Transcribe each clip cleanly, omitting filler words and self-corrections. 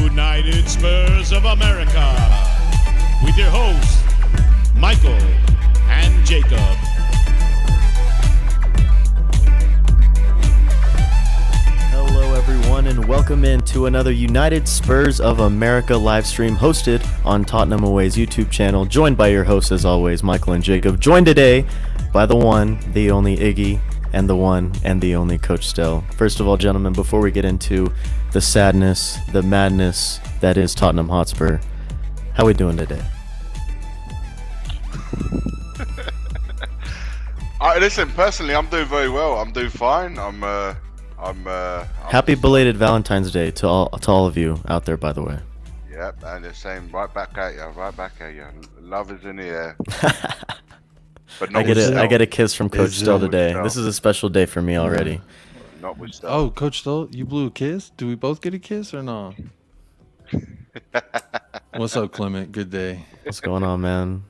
United Spurs of America, with your hosts, Michael and Jacob. Hello everyone and welcome into another United Spurs of America live stream hosted on Tottenham Away's YouTube channel, joined by your hosts as always, Michael and Jacob, joined today by the one, the only Iggy, and the one and the only Coach Stel. First of all, gentlemen, before we get into the sadness, the madness that is Tottenham Hotspur, how we doing today? Listen, personally, I'm doing very well. I'm doing fine. I'm Happy belated Valentine's Day to all of you out there, by the way. Yep, and the same right back at you. Love is in the air. But not I get a kiss from Coach Stel today. This is a special day for me already. Not with Stel. Oh, Coach Stel, you blew a kiss? Do we both get a kiss or no? What's up, Clement? Good day. What's going on, man?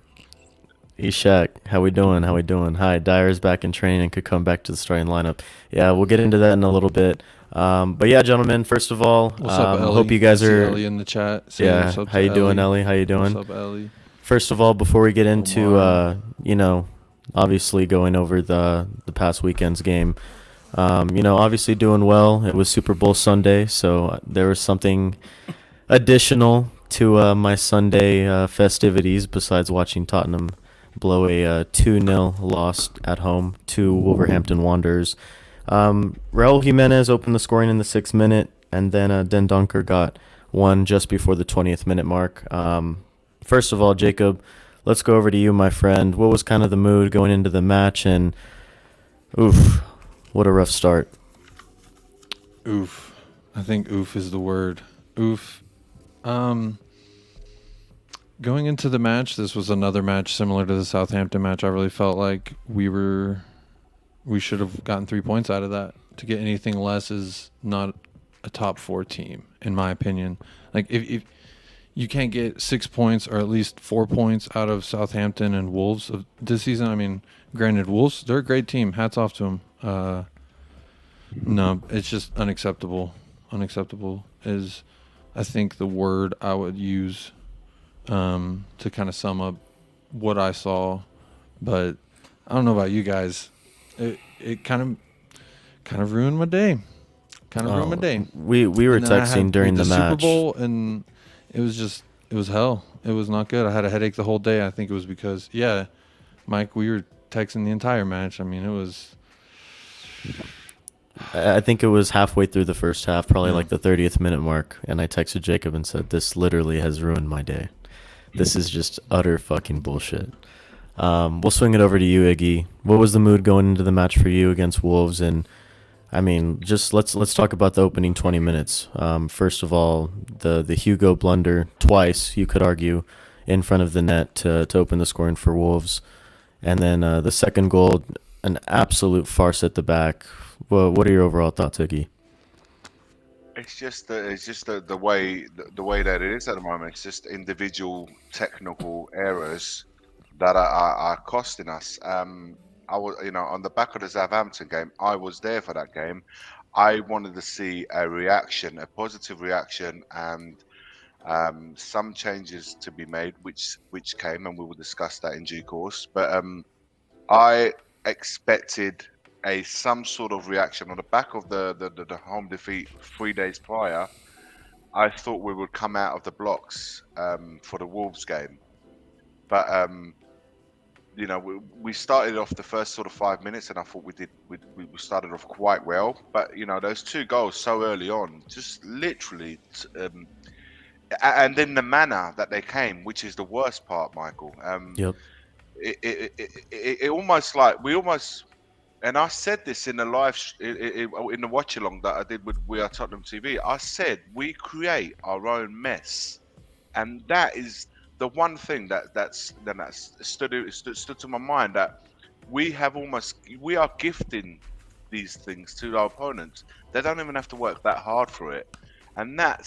Ishak, how we doing? Hi, Dyer's back in training and could come back to the starting lineup. Yeah, we'll get into that in a little bit. But yeah, gentlemen, first of all, what's up, Ellie? Hope you guys are. Ellie in the chat. Yeah, how you doing, Ellie? How you doing? What's up, Ellie? First of all, before we get into, obviously going over the past weekend's game, obviously doing well. It was Super Bowl Sunday, so there was something additional to my Sunday festivities besides watching Tottenham blow a 2-0 loss at home to Wolverhampton Wanderers. Raul Jimenez opened the scoring in the 6th minute, and then Den Donker got one just before the 20th minute mark. First of all, Jacob, let's go over to you, my friend. What was kind of the mood going into the match? And oof, what a rough start. Oof. I think oof is the word. Oof. Going into the match, this was another match similar to the Southampton match. I really felt like we should have gotten 3 points out of that. To get anything less is not a top 4 team, in my opinion. Like if you can't get 6 points or at least 4 points out of Southampton and Wolves of this season. I mean, granted, Wolves, they're a great team. Hats off to them. No, it's just unacceptable. Unacceptable is, I think, the word I would use to kind of sum up what I saw. But I don't know about you guys. It kind of ruined my day. Ruined my day. We were texting during the match. Super Bowl, and it was hell. It was not good. I had a headache the whole day. I think it was because, Mike, we were texting the entire match. I mean, it was. I think it was halfway through the first half, probably like the 30th minute mark, and I texted Jacob and said, "This literally has ruined my day. This is just utter fucking bullshit." We'll swing it over to you, Iggy. What was the mood going into the match for you against Wolves? And I mean, just let's talk about the opening 20 minutes. First of all, the Hugo blunder twice, you could argue, in front of the net to open the scoring for Wolves, and then the second goal, an absolute farce at the back. Well, what are your overall thoughts, Iggy? It's just the way that it is at the moment. It's just individual technical errors that are costing us. I was, on the back of the Southampton game, I was there for that game. I wanted to see a positive reaction, and some changes to be made, which came, and we will discuss that in due course. But I expected some sort of reaction on the back of the home defeat 3 days prior. I thought we would come out of the blocks for the Wolves game, but we started off the first sort of 5 minutes, and I thought we started off quite well. But those 2 goals so early on, just literally, and then the manner that they came, which is the worst part, Michael. Yep. It almost like we almost. And I said this in the in the watch along that I did with We Are Tottenham TV. I said we create our own mess, and that is the one thing that stood to my mind, that we are gifting these things to our opponents. They don't even have to work that hard for it, and that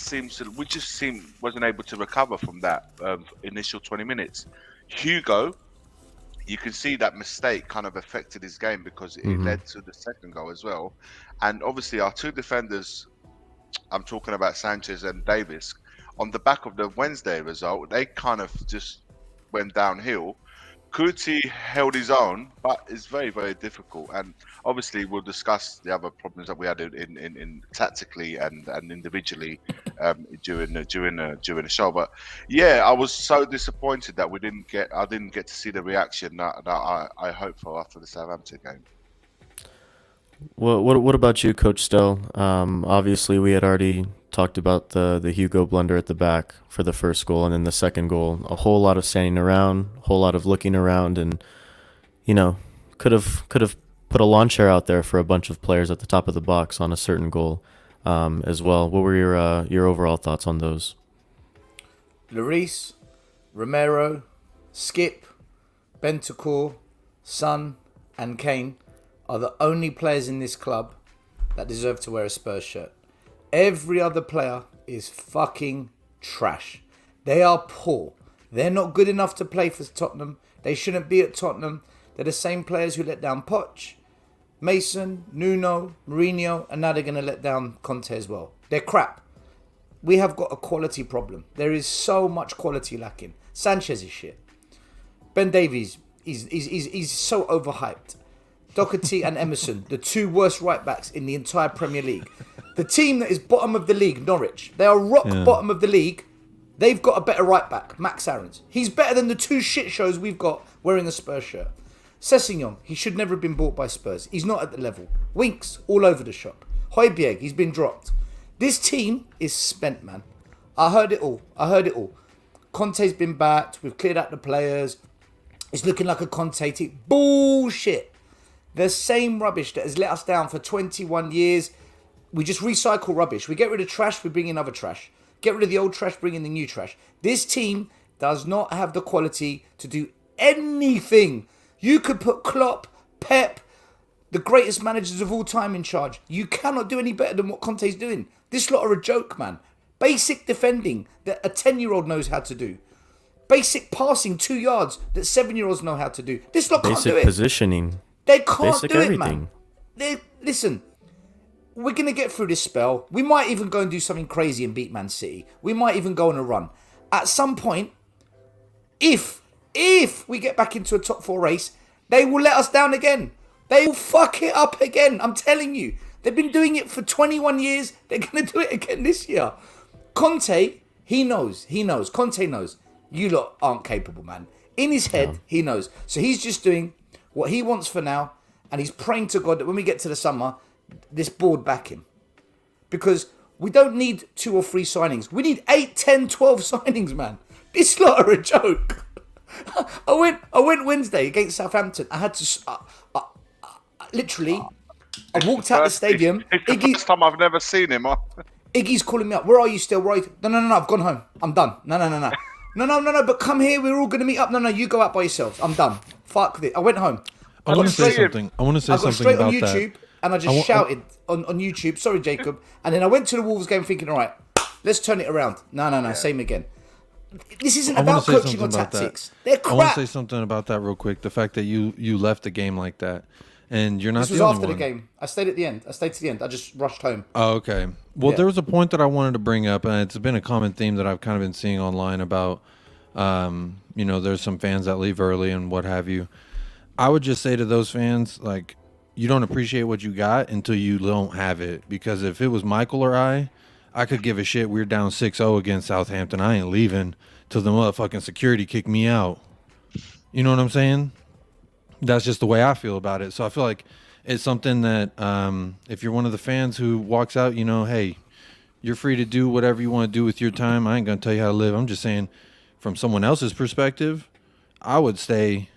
wasn't able to recover from that initial 20 minutes. Hugo, you can see that mistake kind of affected his game because it led to the second goal as well. And obviously, our two defenders, I'm talking about Sanchez and Davis, on the back of the Wednesday result, they kind of just went downhill. Kuti held his own, but it's very, very difficult. And obviously, we'll discuss the other problems that we had in tactically and individually during the show. But yeah, I was so disappointed that I didn't get to see the reaction that I hoped for after the Southampton game. What about you, Coach Stell? Obviously, we had already talked about the Hugo blunder at the back for the first goal, and then the second goal, a whole lot of standing around, a whole lot of looking around, and could have put a lawn chair out there for a bunch of players at the top of the box on a certain goal as well. What were your overall thoughts on those? Lloris, Romero, Skip, Bentancur, Son, and Kane are the only players in this club that deserve to wear a Spurs shirt. Every other player is fucking trash. They are poor. They're not good enough to play for Tottenham. They shouldn't be at Tottenham. They're the same players who let down Poch, Mason, Nuno, Mourinho, and now they're going to let down Conte as well. They're crap. We have got a quality problem. There is so much quality lacking. Sanchez is shit. Ben Davies, he's so overhyped. Doherty and Emerson, the two worst right backs in the entire Premier League. The team that is bottom of the league, Norwich, they are rock bottom of the league. They've got a better right back, Max Aarons. He's better than the two shit shows we've got wearing a Spurs shirt. Sessegnon, he should never have been bought by Spurs. He's not at the level. Winks, all over the shop. Højbjerg, he's been dropped. This team is spent, man. I heard it all. Conte's been backed. We've cleared out the players. It's looking like a Conte team. Bullshit. The same rubbish that has let us down for 21 years. We just recycle rubbish. We get rid of trash, we bring in other trash. Get rid of the old trash, bring in the new trash. This team does not have the quality to do anything. You could put Klopp, Pep, the greatest managers of all time in charge. You cannot do any better than what Conte's doing. This lot are a joke, man. Basic defending that a 10-year-old knows how to do. Basic passing 2 yards that 7-year-olds know how to do. This lot can't do it. Basic positioning. They can't Basic do everything. it, man. Listen, we're going to get through this spell. We might even go and do something crazy and beat Man City. We might even go on a run. At some point, if we get back into a top 4 race, they will let us down again. They will fuck it up again. I'm telling you. They've been doing it for 21 years. They're going to do it again this year. Conte, he knows. Conte knows. You lot aren't capable, man. In his head, he knows. So he's just doing what he wants for now, and he's praying to God that when we get to the summer, this board back him. Because we don't need 2 or 3 signings. We need 8, 10, 12 signings, man. This lot are a joke. I went Wednesday against Southampton. I had to... literally, I walked out the stadium. It's the first time I've never seen him. Iggy's calling me up. Where are you still? Where are you? No, I've gone home. I'm done. No. No, but come here. We're all going to meet up. No, you go out by yourselves. I'm done. Fuck this. I went home. I want to say something. I want to say I got something straight about on YouTube and I just shouted on YouTube. Sorry, Jacob. And then I went to the Wolves game thinking, all right, let's turn it around. No. Same again. This isn't about coaching or tactics. They're crap. I want to say something about that real quick. The fact that you left the game like that. And you're not the only one. This was after the game. I stayed at the end. I stayed to the end. I just rushed home. Oh, okay. Well, there was a point that I wanted to bring up, and it's been a common theme that I've kind of been seeing online about, there's some fans that leave early and what have you. I would just say to those fans, like, you don't appreciate what you got until you don't have it. Because if it was Michael or I could give a shit. We're down 6-0 against Southampton. I ain't leaving till the motherfucking security kick me out. You know what I'm saying? That's just the way I feel about it. So I feel like it's something that if you're one of the fans who walks out, hey, you're free to do whatever you want to do with your time. I ain't going to tell you how to live. I'm just saying from someone else's perspective, I would stay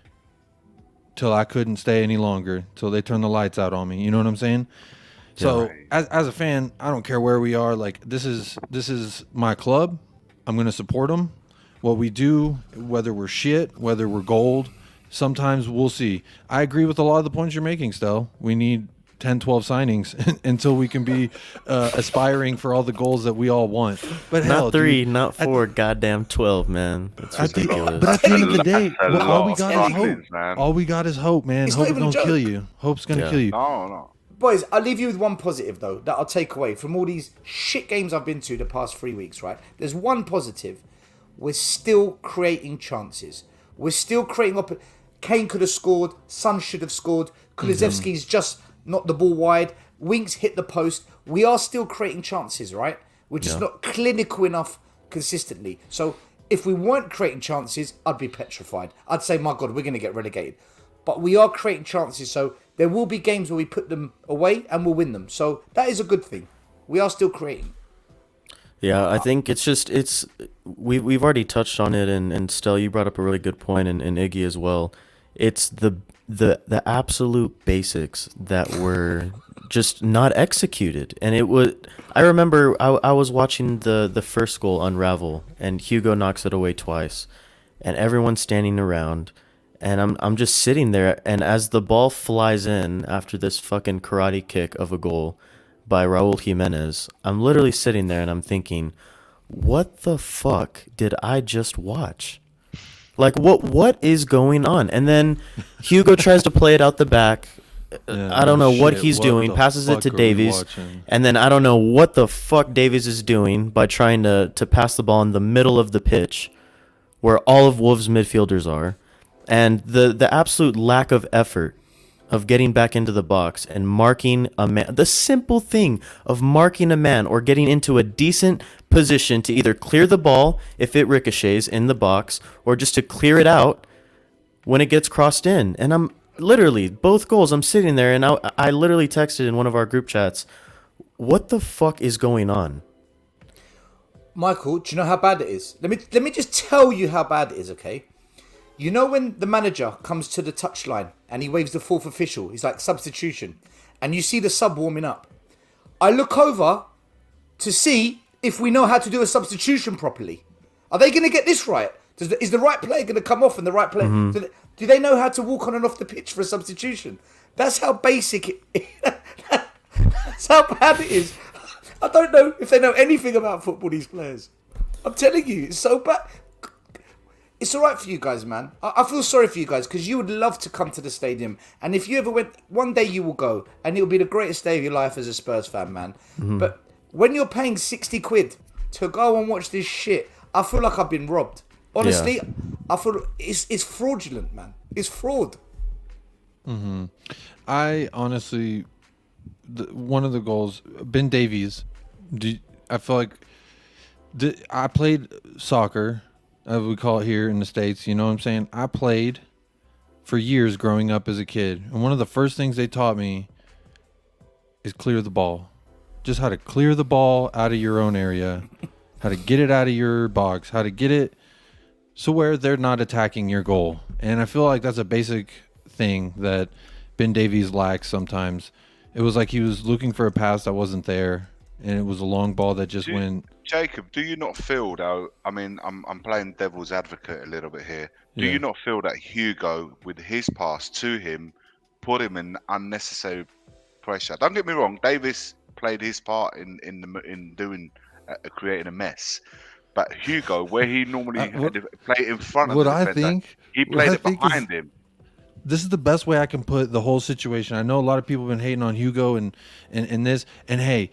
till I couldn't stay any longer, till they turn the lights out on me. You know what I'm saying? So as a fan, I don't care where we are. Like, this is my club. I'm going to support them. What we do, whether we're shit, whether we're gold, sometimes we'll see. I agree with a lot of the points you're making, Stel. We need 10, 12 signings until we can be aspiring for all the goals that we all want. But hell, Not 3, dude, not 4, goddamn 12, man. That's ridiculous. But at the end of the day, That's a all we lot got of is hope. signings, man. All we got is hope, man. It's Hope not is even a gonna kill joke. you. Hope's gonna Yeah. kill you. No. Boys, I'll leave you with one positive, though, that I'll take away from all these shit games I've been to the past 3 weeks, right? There's one positive. We're still creating chances. We're still creating up. Kane could have scored. Son should have scored. Kulusevski's just knocked the ball wide. Winks hit the post. We are still creating chances, right? We're just not clinical enough consistently. So if we weren't creating chances, I'd be petrified. I'd say, my God, we're going to get relegated. But we are creating chances, so there will be games where we put them away and we'll win them. So that is a good thing. We are still creating. Yeah, I think we've already touched on it, and Stel, you brought up a really good point, and Iggy as well. It's the absolute basics that were just not executed, and it was. I remember I was watching the first goal unravel, and Hugo knocks it away twice, and everyone's standing around. And I'm just sitting there, and as the ball flies in after this fucking karate kick of a goal by Raul Jimenez, I'm literally sitting there and I'm thinking, what the fuck did I just watch? Like, what is going on? And then Hugo tries to play it out the back. I don't know what he's doing, passes it to Davies, and then I don't know what the fuck Davies is doing by trying to pass the ball in the middle of the pitch where all of Wolves' midfielders are. And the absolute lack of effort of getting back into the box and marking a man, the simple thing of marking a man or getting into a decent position to either clear the ball if it ricochets in the box or just to clear it out when it gets crossed in. And I'm literally, both goals, I'm sitting there and I literally texted in one of our group chats, what the fuck is going on? Michael, do you know how bad it is? Let me just tell you how bad it is, okay? You know when the manager comes to the touchline and he waves the fourth official, he's like substitution, and you see the sub warming up. I look over to see if we know how to do a substitution properly. Are they going to get this right? Is the right player going to come off and the right player... Do they know how to walk on and off the pitch for a substitution? That's how basic it... That's how bad it is. I don't know if they know anything about football, these players. I'm telling you, it's so bad. It's all right for you guys, man. I feel sorry for you guys because you would love to come to the stadium. And if you ever went, one day you will go. And it will be the greatest day of your life as a Spurs fan, man. But when you're paying 60 quid to go and watch this shit, I feel like I've been robbed. Honestly, I feel it's fraudulent, man. It's fraud. I honestly, one of the goals, Ben Davies, I feel like I played soccer, as we call it here in the States, you know what I'm saying? I played for years growing up as a kid. And one of the first things they taught me is clear the ball. Just how to clear the ball out of your own area, how to get it out of your box, how to get it so where they're not attacking your goal. And I feel like that's a basic thing that Ben Davies lacks sometimes. It was like he was looking for a pass that wasn't there, and it was a long ball that just went... Jacob, do you not feel though? I mean, I'm playing devil's advocate a little bit here. Do Yeah. you not feel that Hugo, with his pass to him, put him in unnecessary pressure? Don't get me wrong. Davis played his part in doing creating a mess, but Hugo, where he normally had to play it in front of the defender, he played it behind him. This is the best way I can put the whole situation. I know a lot of people have been hating on Hugo and this. And hey,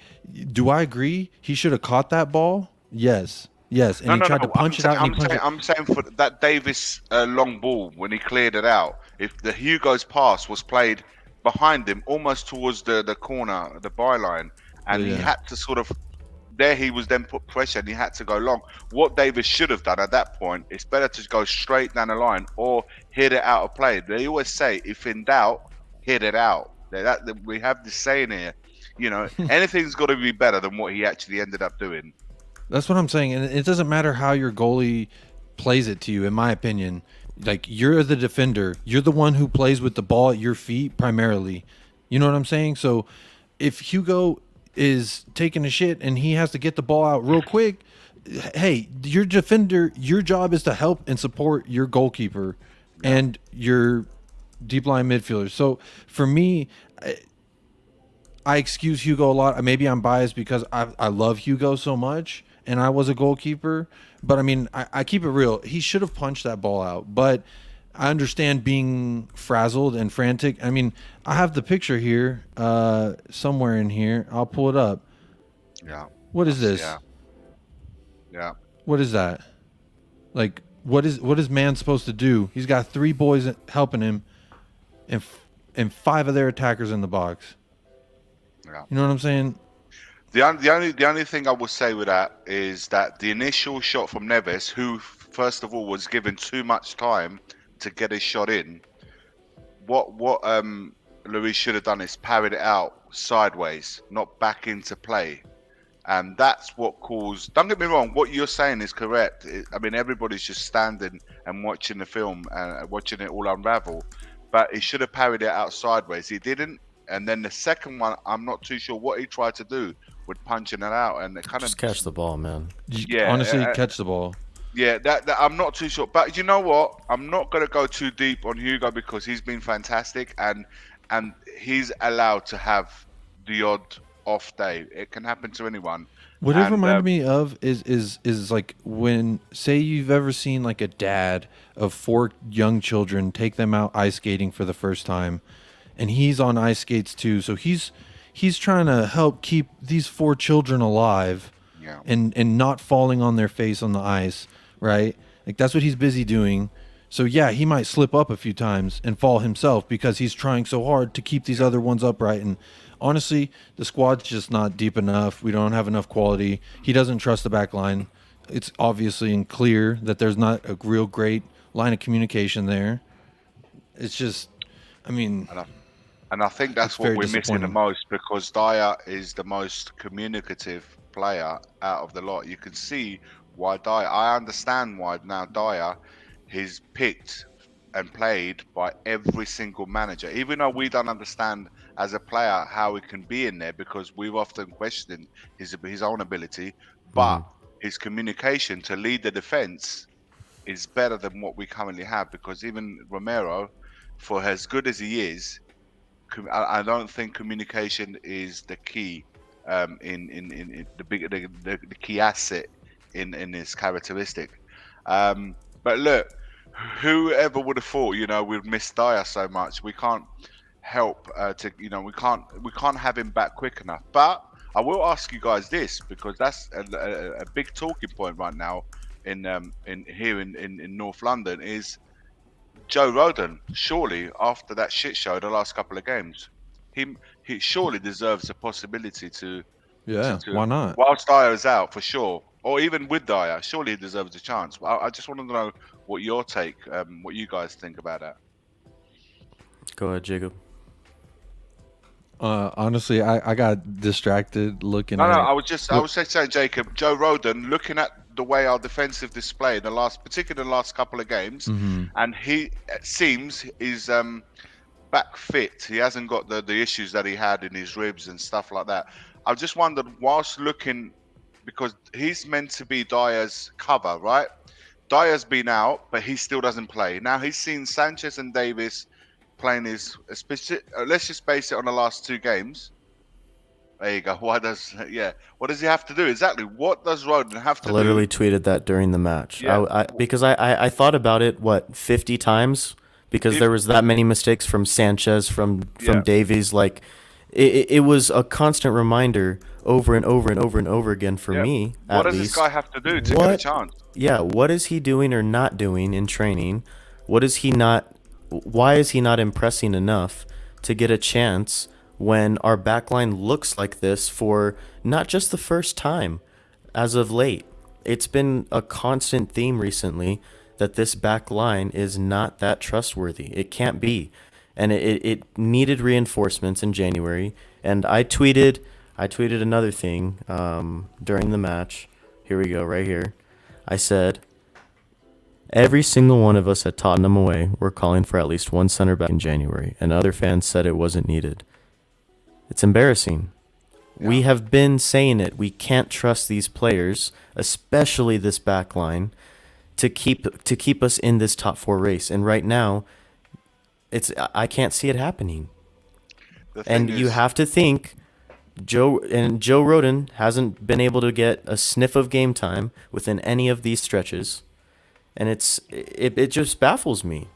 do I agree? He should have caught that ball. Yes. And he tried to punch it out. I'm saying for that Davis long ball when he cleared it out. If the Hugo's pass was played behind him, almost towards the corner, the byline, and he had to sort of. There he was then put pressure and he had to go long. What Davis should have done at that point, it's better to go straight down the line or hit it out of play. They always say, if in doubt, hit it out. We have this saying here, you know, anything's got to be better than what he actually ended up doing. That's what I'm saying. And it doesn't matter how your goalie plays it to you, in my opinion. Like, you're the defender. You're the one who plays with the ball at your feet primarily. You know what I'm saying? So if Hugo is taking a shit and he has to get the ball out real quick, hey, your defender, your job is to help and support your goalkeeper and your deep line midfielder. So for me, I excuse Hugo a lot. Maybe I'm biased because I love Hugo so much, and I was a goalkeeper. But I mean, I keep it real. He should have punched that ball out. But I understand being frazzled and frantic. I mean, I have the picture here, somewhere in here. I'll pull it up. Yeah. What is this? Yeah. Yeah. What is that? Like, what is man supposed to do? He's got 3 boys helping him, and 5 of their attackers in the box. Yeah. You know what I'm saying? The only thing I will say with that is that the initial shot from Neves, who first of all was given too much time to get his shot in, what Luis should have done is parried it out sideways, not back into play. And that's what caused. Don't get me wrong. What you're saying is correct. I mean, everybody's just standing and watching the film and watching it all unravel. But he should have parried it out sideways. He didn't. And then the second one, I'm not too sure what he tried to do with punching it out. And it kind Just of catch the ball, man. Yeah, Honestly, catch the ball. Yeah, that I'm not too sure. But you know what? I'm not going to go too deep on Hugo because he's been fantastic and he's allowed to have the odd off day. It can happen to anyone. What it And, reminded me of is like when, say you've ever seen like a dad of 4 young children, take them out ice skating for the first time, and he's on ice skates too. So he's trying to help keep these 4 children alive, Yeah. and not falling on their face on the ice, right? Like that's what he's busy doing. So yeah, he might slip up a few times and fall himself because he's trying so hard to keep these other ones upright. And honestly, the squad's just not deep enough. We don't have enough quality. He doesn't trust the back line. It's obviously and clear that there's not a real great line of communication there. It's just, I mean, And I think that's It's what very we're missing the disappointing. most because Dyer is the most communicative player out of the lot. You can see why Dyer. I understand why now Dyer is picked and played by every single manager, even though we don't understand as a player how he can be in there because we've often questioned his own ability, but his communication to lead the defense is better than what we currently have because even Romero, for as good as he is, I don't think communication is the key in the key asset in this characteristic. But look, whoever would have thought, we'd miss Dyer so much. We can't help we can't have him back quick enough. But I will ask you guys this because that's a big talking point right now in here in North London is Joe Rodon. Surely after that shit show the last couple of games, he surely deserves a possibility to why not? whilst Dyer is out for sure, or even with Dyer, surely he deserves a chance. I just want to know what your take, what you guys think about that. Go ahead, Jacob. Honestly, I got distracted looking No, at. I was just saying, Jacob, Joe Rodon, looking at the way our defensive display in particularly the last couple of games, and he seems is back fit. He hasn't got the issues that he had in his ribs and stuff like that. I just wondered, whilst looking, because he's meant to be Dyer's cover, right? Dyer's been out, but he still doesn't play. Now he's seen Sanchez and Davis playing let's just base it on the last 2 games. There you go. What does he have to do? Exactly. What does Rodon have to I do? literally tweeted that during the match. Yeah. Because I thought about it, 50 times? Because there was that many mistakes from Sanchez, from Davies. Like, it was a constant reminder over and over and over and over again for me, at What does least. this guy have to do to get a chance? Yeah, what is he doing or not doing in training? Why is he not impressing enough to get a chance when our backline looks like this for not just the first time as of late? It's been a constant theme recently that this back line is not that trustworthy. It can't be. And it needed reinforcements in January. And I tweeted another thing during the match. Here we go, right here. I said, every single one of us at Tottenham away were calling for at least one center back in January, and other fans said it wasn't needed. It's embarrassing. Yeah. We have been saying it. We can't trust these players, especially this back line, to keep us in this top 4 race. And right now, I can't see it happening. And you have to think Joe Rodon hasn't been able to get a sniff of game time within any of these stretches, and it just baffles me.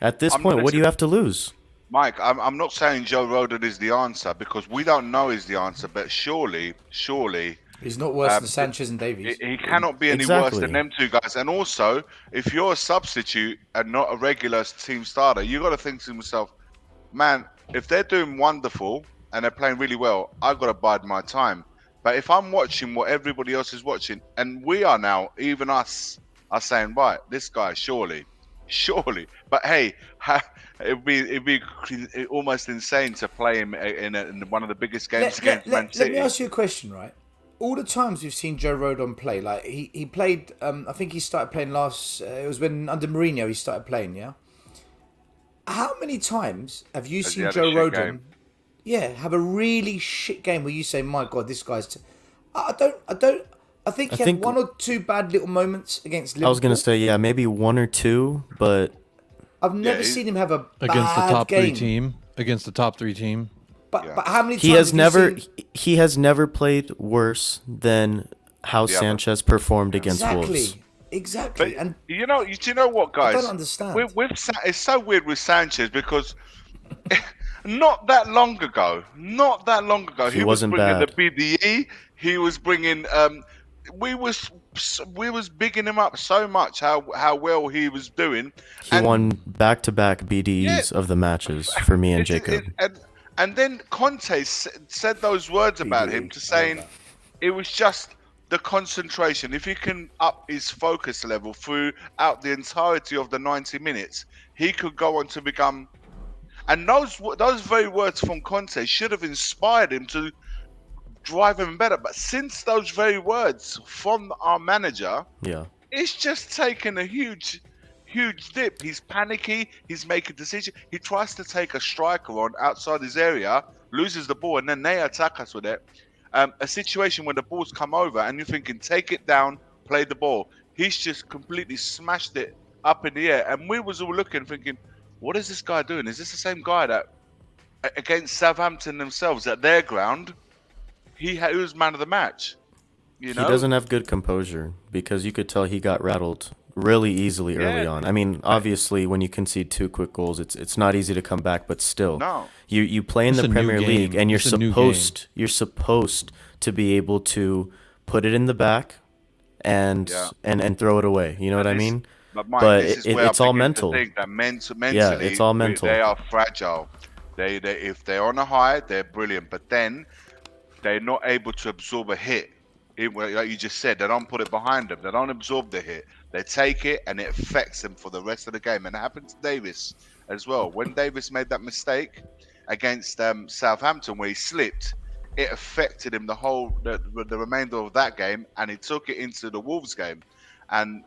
At this point, what do you have to lose? Mike, I'm not saying Joe Roden is the answer because we don't know is the answer, but surely He's not worse than Sanchez and Davies. he cannot be any worse than them two guys. And also, if you're a substitute and not a regular team starter, you got to think to yourself, man, if they're doing wonderful and they're playing really well, I've got to bide my time. But if I'm watching what everybody else is watching, and we are now, even us, are saying, right, this guy, surely. But hey, it'd be almost insane to play him in one of the biggest games against Man City. Let me ask you a question, right? All the times we've seen Joe Rodon play, like he played, I think he started playing last, it was when under Mourinho he started playing, yeah? How many times have you seen Joe Rodon have a really shit game where you say, my God, this guy's... I think he had one or two bad little moments against Liverpool. I was going to say, maybe one or two, but... I've never seen him have a bad against the top game. 3 team. Against the top 3 team. But how many times he has never played worse than how Sanchez performed against Wolves. Exactly. But and do you know what, guys? I don't understand. It's so weird with Sanchez because not that long ago, he wasn't was bringing bad. the BDE. He was bringing. We was bigging him up so much how well he was doing. He won back-to-back BDEs of the matches for me and Jacob. And then Conte said those words about him to saying it was just the concentration. If he can up his focus level throughout the entirety of the 90 minutes, he could go on to become... And those very words from Conte should have inspired him to drive him better. But since those very words from our manager, it's just taken a huge dip. He's panicky. He's making decisions. He tries to take a striker on outside his area, loses the ball, and then they attack us with it. A situation where the ball's come over, and you're thinking, take it down, play the ball. He's just completely smashed it up in the air, and we was all looking, thinking, what is this guy doing? Is this the same guy that against Southampton themselves at their ground? He was man of the match. You know? He doesn't have good composure because you could tell he got rattled really easily early on. I mean, obviously, when you concede 2 quick goals, it's not easy to come back. But still, you play in the Premier League, and you're supposed to be able to put it in the back and throw it away. You know what I mean? But it's all mental. Mentally, it's all mental. They are fragile. They if they're on a high, they're brilliant. But then they're not able to absorb a hit. Like you just said, they don't put it behind them. They don't absorb the hit. They take it, and it affects them for the rest of the game. And it happened to Davis as well. When Davis made that mistake against Southampton, where he slipped, it affected him the remainder of that game, and he took it into the Wolves game. And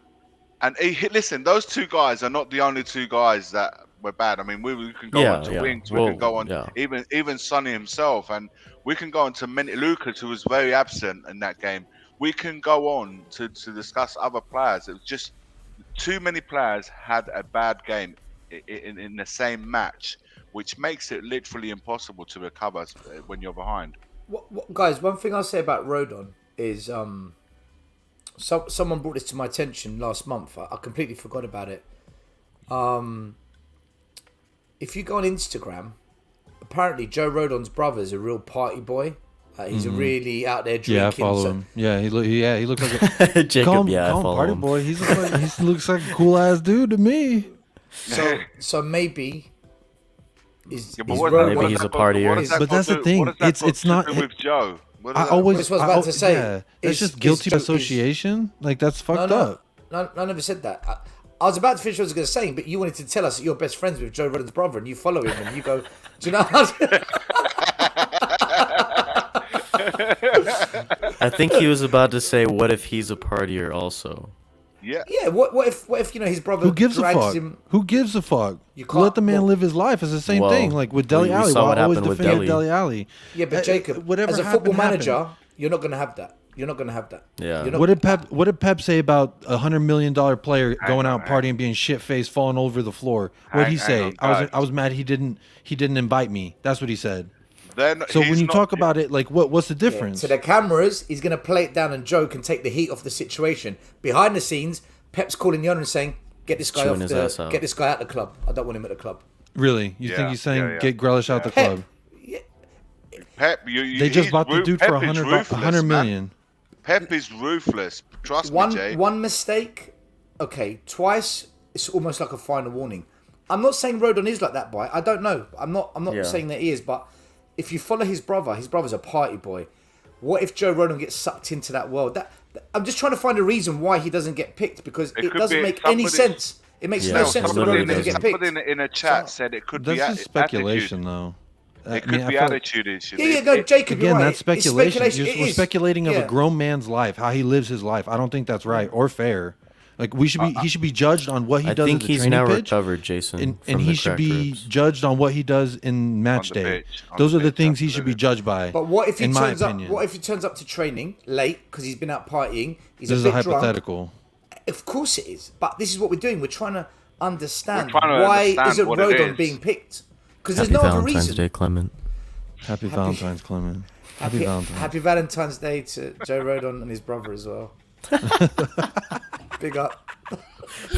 listen, those 2 guys are not the only 2 guys that were bad. I mean, we can go on to Winks, we can go on even Sonny himself, and we can go on to Lucas, who was very absent in that game. We can go on to discuss other players. It was just too many players had a bad game in the same match, which makes it literally impossible to recover when you're behind. Guys, one thing I'll say about Rodon is someone brought this to my attention last month. I completely forgot about it. If you go on Instagram, apparently Joe Rodon's brother is a real party boy. He's a really out there drinking. Yeah, I follow him. Yeah, he looks like a Jacob. I follow party him. Boy. He looks like a cool ass dude to me. So maybe maybe he's a partier. But that's the thing. It's not with Joe. That's what I was about to say. Yeah, it's just guilty association. Like that's fucked up. No, I never said that. I was about to finish what I was going to say, but you wanted to tell us that you're best friends with Joe Rodon's brother, and you follow him, and you go, do you know how I think he was about to say, what if he's a partier also? Yeah. Yeah, what if his brother Who gives a fuck? him... Who gives a fuck? Let the man live his life. It's the same thing. Like with Dele Alli. I always defend Dele Alli. Yeah, but Jacob, as a football manager, you're not going to have that. You're not going to have that. Yeah. What did Pep say about $100 million player going out partying, being shit faced, falling over the floor? What did he say? I was mad he didn't invite me. That's what he said. Then So when he's you not- talk about it, like what's the Yeah, difference? to the cameras, he's going to play it down and joke and take the heat off the situation. Behind the scenes, Pep's calling the owner and saying, "Get this guy Chewing his ass out. Get this guy out the club. I don't want him at the club." Really? You Yeah, think he's saying yeah. get Grealish out the Pep, club? Pep, They just he's bought the dude for Pep is 100 ruthless, man. million. Pep is ruthless. Trust me, Jay. One mistake, okay, twice. It's almost like a final warning. I'm not saying Rodon is like that, boy. I don't know. I'm not Yeah. saying that he is. But if you follow his brother's a party boy. What if Joe Rodon gets sucked into that world? I'm just trying to find a reason why he doesn't get picked because it could doesn't be make any somebody- sense. It makes Yeah, no it sense that literally Rodon doesn't doesn't. get picked. Somebody in a chat said it could That's be just speculation, attitude. though. It could be attitude issue. Yeah, no, Jacob, you're Again, right. that's speculation. It's We're it is. speculating of Yeah. a grown man's life, how he lives his life. I don't think that's right or fair. Like he should be judged on what he I does think at the he's training now pitch, recovered, Jason, and from he the should cracked be ribs. judged on what he does in match the day. pitch, on Those the are the pitch, things he should be absolutely. judged by. But what if he in my turns up? opinion. What if he turns up to training late because he's been out partying? He's This a is a bit drunk. hypothetical. Of course it is. But this is what we're doing. We're trying to understand We're trying to why understand isn't what it Rodon is. being picked? Because there's Happy no other Valentine's reason. Day, Clement. Happy Valentine's, Clement. Happy Valentine's. Happy Valentine's Day to Joe Rodon and his brother as well. Big up.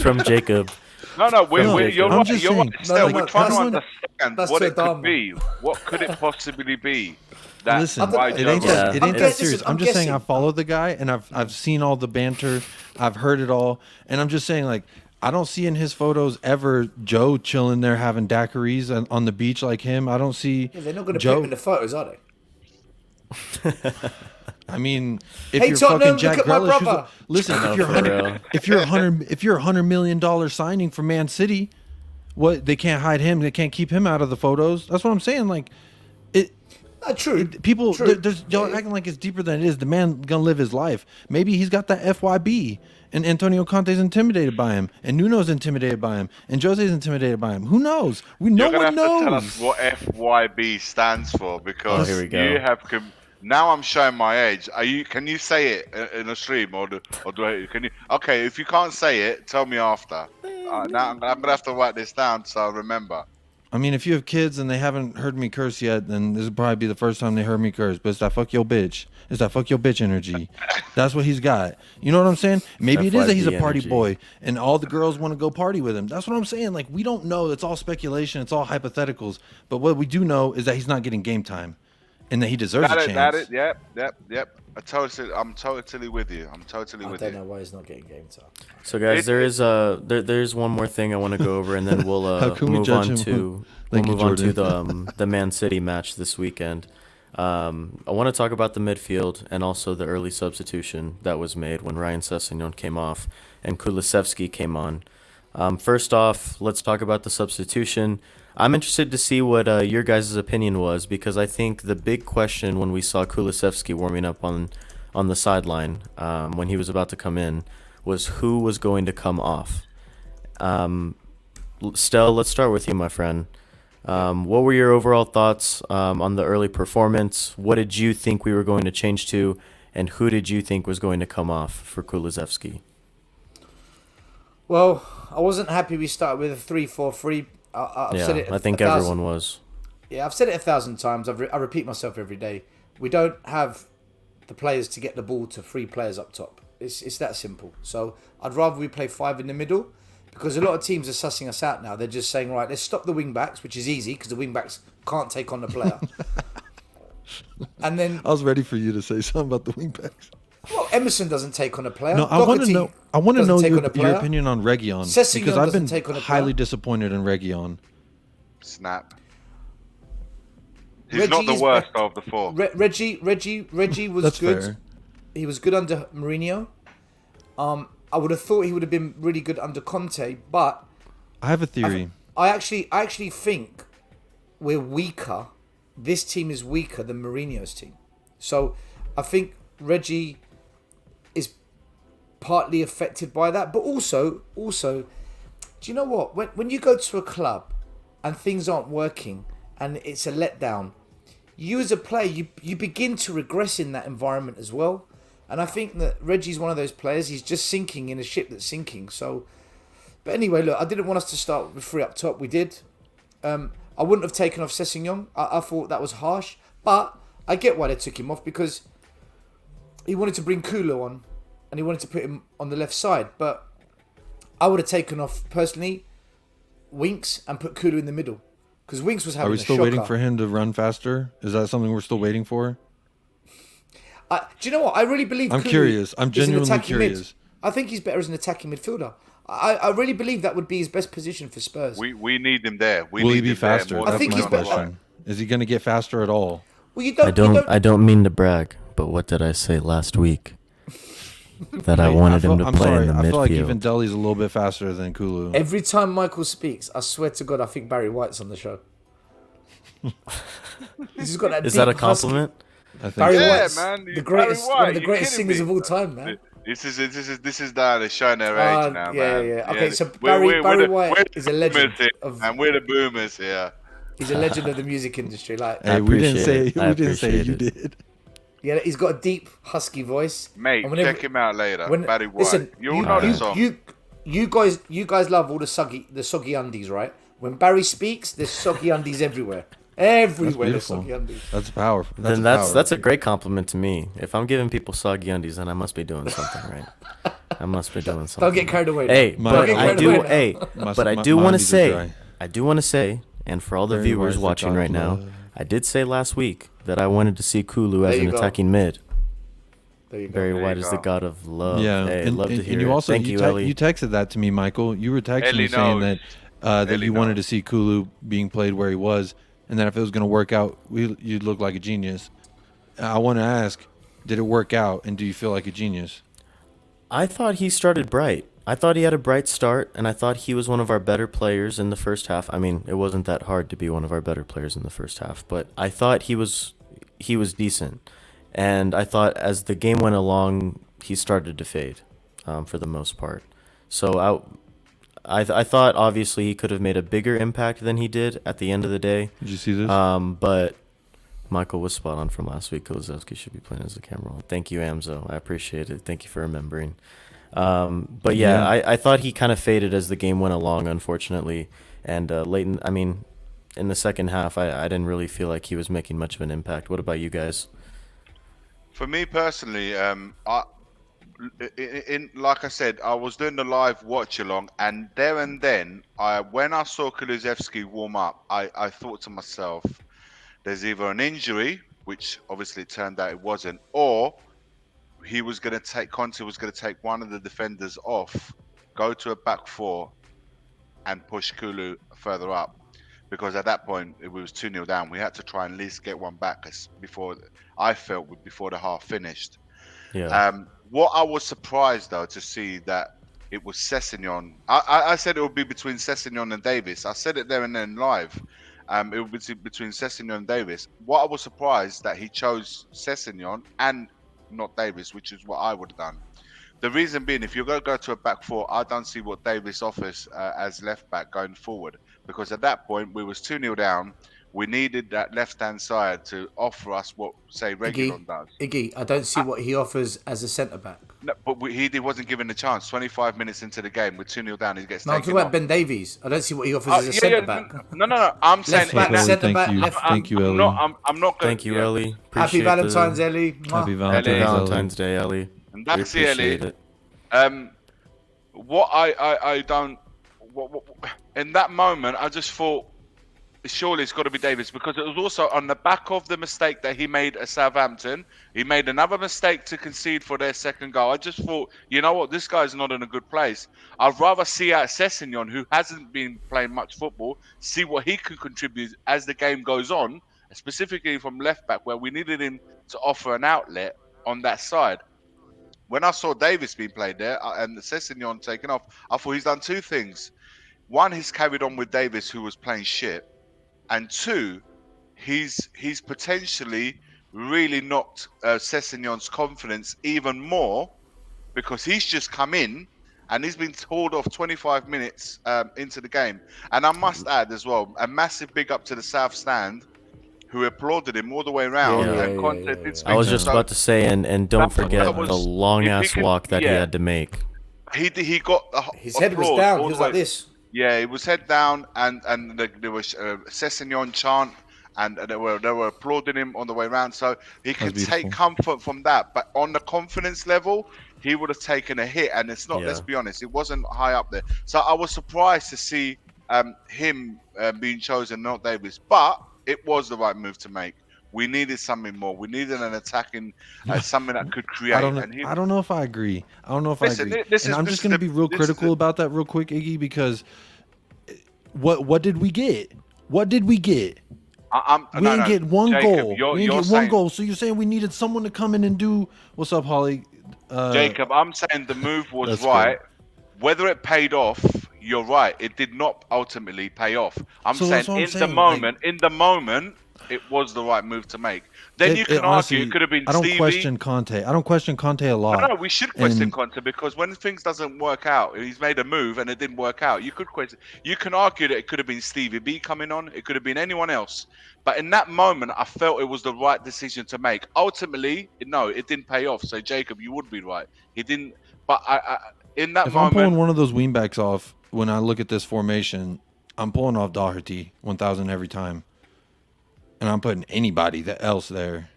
From Jacob. No, you're I'm right. just You're saying. right. Still, No, we're trying to that's- understand that's what to it could Adama. be. What could it possibly be? That Listen, why it Joe ain't Rodon- that, it I'm ain't that guessing- serious. I'm I'm just saying I guessing. follow the guy and I've seen all the banter. I've heard it all. And I'm just saying, like, I don't see in his photos ever Joe chilling there having daiquiris on the beach like him. I don't see Yeah, they're not going to put Joe. him in the photos, are they? I mean, if Hey, you're Tottenham, fucking Jack look at my Grealish, brother. listen, No, if you're for real. if you're $100 million signing for Man City, what they can't hide him, they can't keep him out of the photos. That's what I'm saying. Like, True. people, True. there's y'all acting like it's deeper than it is. The man gonna live his life. Maybe he's got that FYB, and Antonio Conte's intimidated by him, and Nuno's intimidated by him, and Jose's intimidated by him. Who knows? No You're one gonna have to tell knows. us what FYB stands for because Oh, here we go. you have. Now I'm showing my age. Can you say it in a stream or do I, can you? Okay, if you can't say it, tell me after. Now I'm gonna have to write this down so I remember. I mean, if you have kids and they haven't heard me curse yet, then this will probably be the first time they heard me curse. But it's that fuck your bitch. It's that fuck your bitch energy. That's what he's got. You know what I'm saying? Maybe it is that he's a FYB party energy. boy and all the girls want to go party with him. That's what I'm saying. Like, we don't know. It's all speculation. It's all hypotheticals. But what we do know is that he's not getting game time and that he deserves a chance. Yep. I'm totally with you. I'm totally I with don't you. know why he's not getting game time. So guys, there's one more thing I want to go over, and then we'll How can we move judge on him? to Thank you, the Man City match this weekend. I want to talk about the midfield and also the early substitution that was made when Ryan Sessegnon came off and Kulusevski came on. First off, let's talk about the substitution. I'm interested to see what your guys' opinion was, because I think the big question when we saw Kulusevski warming up on the sideline when he was about to come in was who was going to come off. Stel, let's start with you, my friend. What were your overall thoughts on the early performance? What did you think we were going to change to, and who did you think was going to come off for Kulusevski? Well, I wasn't happy we started with a 3-4-3. I've said it I think a thousand- everyone was. Yeah, I've said it 1,000 times. I repeat myself every day. We don't have the players to get the ball to 3 players up top. It's that simple. So I'd rather we play 5 in the middle, because a lot of teams are sussing us out now. They're just saying, right, let's stop the wing backs, which is easy because the wing backs can't take on the player. And then, I was ready for you to say something about the wingbacks. well, Emerson doesn't take on a player. No, I want to Doherty know. I want to doesn't know take on a your player. opinion on Reguilon, Sessegnon because I've been doesn't take on a highly player. disappointed in Reguilon. Snap. He's not Reggie the is worst be- of the 4. Reggie was That's good. fair. He was good under Mourinho. I would have thought he would have been really good under Conte, but I have a theory. I actually think we're weaker. This team is weaker than Mourinho's team. So I think Reggie is partly affected by that. But also, do you know what? When you go to a club and things aren't working and it's a letdown, you as a player, you begin to regress in that environment as well. And I think that Reggie's one of those players. He's just sinking in a ship that's sinking. So, but anyway, look, I didn't want us to start with 3 up top. We did. I wouldn't have taken off Sessegnon. I thought that was harsh. But I get why they took him off, because he wanted to bring Kulu on and he wanted to put him on the left side. But I would have taken off, personally, Winks and put Kulu in the middle. Because Winks was having Are we a still shocker. waiting for him to run faster? Is that something we're still waiting for? Do you know what? I really believe I'm Kulu curious. I'm is an genuinely attacking curious. Mid. I think he's better as an attacking midfielder. I really believe that would be his best position for Spurs. We need him there. Will he need be him there faster? more I That's than think my he's on the better. question. Is he going to get faster at all? Well, you don't. I don't mean to brag, but what did I say last week? That I wanted him to I'm play sorry. in the I feel like midfield. even Deli's a little bit faster than Kulu. Every time Michael speaks, I swear to God, I think Barry White's on the show. He's got that. Is that a deep, husky- compliment? I think Barry so. Yeah, White's man, the Barry greatest, White, one of the you greatest kidding singers me? of all time, man. This is now they're showing their age now, Yeah, man. yeah. Okay, so we're Barry the White is a boomers legend here, of. and we're the boomers here. He's a legend of the music industry. Like, Hey, we didn't say appreciate it. I we didn't say appreciate you it. did. yeah, he's got a deep, husky voice. Mate, And whenever- check him out later. when- Barry White. Listen, You'll know the song. you guys love all the soggy undies, right? When Barry speaks, there's soggy undies everywhere. Everywhere there's beautiful. soggy undies. That's powerful. Then that's a great compliment to me. If I'm giving people soggy undies, then I must be doing something right. I must be doing something. Don't get carried away. Hey, My- but Don't get I carried do. away. Hey, My- but I my- do my want to undies are say, dry. and for all the Very viewers wise, watching God right now, love. I did say last week that I wanted to see Kulu as There an you go. attacking mid. There you go. Barry There White you is the go. god of love. Yeah, Hey, and, love to and hear you it. also Thank you, Ellie. you texted that to me, Michael. You were texting Ellie me saying knows. that Ellie you wanted knows. to see Kulu being played where he was, and that if it was going to work out, you'd look like a genius. I want to ask, did it work out, and do you feel like a genius? I thought he started bright. I thought he had a bright start, and I thought he was one of our better players in the first half. I mean, it wasn't that hard to be one of our better players in the first half, but I thought he was decent. And I thought as the game went along, he started to fade for the most part. So I thought obviously he could have made a bigger impact than he did at the end of the day. Did you see this? But Michael was spot on from last week. Kulusevski should be playing as the camera roll. Thank you, Amzo. I appreciate it. Thank you for remembering. But yeah, I thought he kind of faded as the game went along, unfortunately. And in the second half, I didn't really feel like he was making much of an impact. What about you guys? For me personally, like I said, I was doing the live watch along, and there and then, when I saw Kulusevski warm up, I thought to myself, there's either an injury, which obviously it turned out it wasn't, or Conte was going to take one of the defenders off, go to a back four, and push Kulu further up. Because at that point, it was 2-0 down. We had to try and at least get one back before the half finished. Yeah. What I was surprised, though, to see that it was Sessegnon. I said it would be between Sessegnon and Davis. I said it there and then live. It would be between Sessegnon and Davis. What I was surprised that he chose Sessegnon and not Davis, which is what I would have done. The reason being, if you're going to go to a back four, I don't see what Davis offers as left back going forward. Because at that point, we was 2-0 down. We needed that left-hand side to offer us what, say, Reguilon does. Iggy, I don't see what he offers as a centre-back. No, but he wasn't given the chance. 25 minutes into the game, with 2-0 down, he gets No, I'm taken talking about off. Ben Davies. I don't see what he offers as a centre-back. No. I'm saying... back, Ellie, centre-back, thank you, left- thank you, Ellie. I'm not going Thank you, Ellie. Happy Appreciate Valentine's, Ellie. Mwah. Happy Happy Valentine's, Valentine's Day, Ellie. And We that's it, Ellie. appreciate it. What I don't... What, in that moment, I just thought, surely it's got to be Davis, because it was also on the back of the mistake that he made at Southampton. He made another mistake to concede for their second goal. I just thought, you know what, this guy's not in a good place. I'd rather see out Sessegnon, who hasn't been playing much football, see what he can contribute as the game goes on, specifically from left back, where we needed him to offer an outlet on that side. When I saw Davis being played there and Sessegnon taken off, I thought he's done two things. One, he's carried on with Davis, who was playing shit. And two, he's potentially really knocked Sessegnon's confidence even more, because he's just come in and he's been hauled off 25 minutes into the game. And I must add as well, a massive big up to the South Stand, who applauded him all the way around. Yeah. And Conte did speak I was to him. just about to say, and don't That forget was- the long-ass if he can- walk that he yeah. had to make. He got His head was applause down. all He was the like way- this. Yeah, it was head down, and there was Sessegnon chant and they were applauding him on the way around. So he could beautiful. take comfort from that. But on the confidence level, he would have taken a hit, and it's not. Yeah. Let's be honest, it wasn't high up there. So I was surprised to see him being chosen, not Davis. But it was the right move to make. We needed something more. We needed an attacking, something that could create. I don't know if I agree. I don't know if I agree. And I'm just going to be real critical about that real quick, Iggy, because what did we get? What did we get? We didn't get one goal. We didn't get one goal. So you're saying we needed someone to come in and do... What's up, Holly? Jacob, I'm saying the move was That's right. Whether it paid off, you're right. It did not ultimately pay off. I'm saying in the moment, it was the right move to make. Then you can argue it could have been Stevie. I don't question Conte a lot. No, we should question Conte because when things doesn't work out, he's made a move and it didn't work out. You can argue that it could have been Stevie B coming on. It could have been anyone else. But in that moment, I felt it was the right decision to make. Ultimately, no, it didn't pay off. So Jacob, you would be right. He didn't. But in that if moment, I'm pulling one of those wingbacks off when I look at this formation, I'm pulling off Doherty 1,000 every time. And I'm putting anybody else there.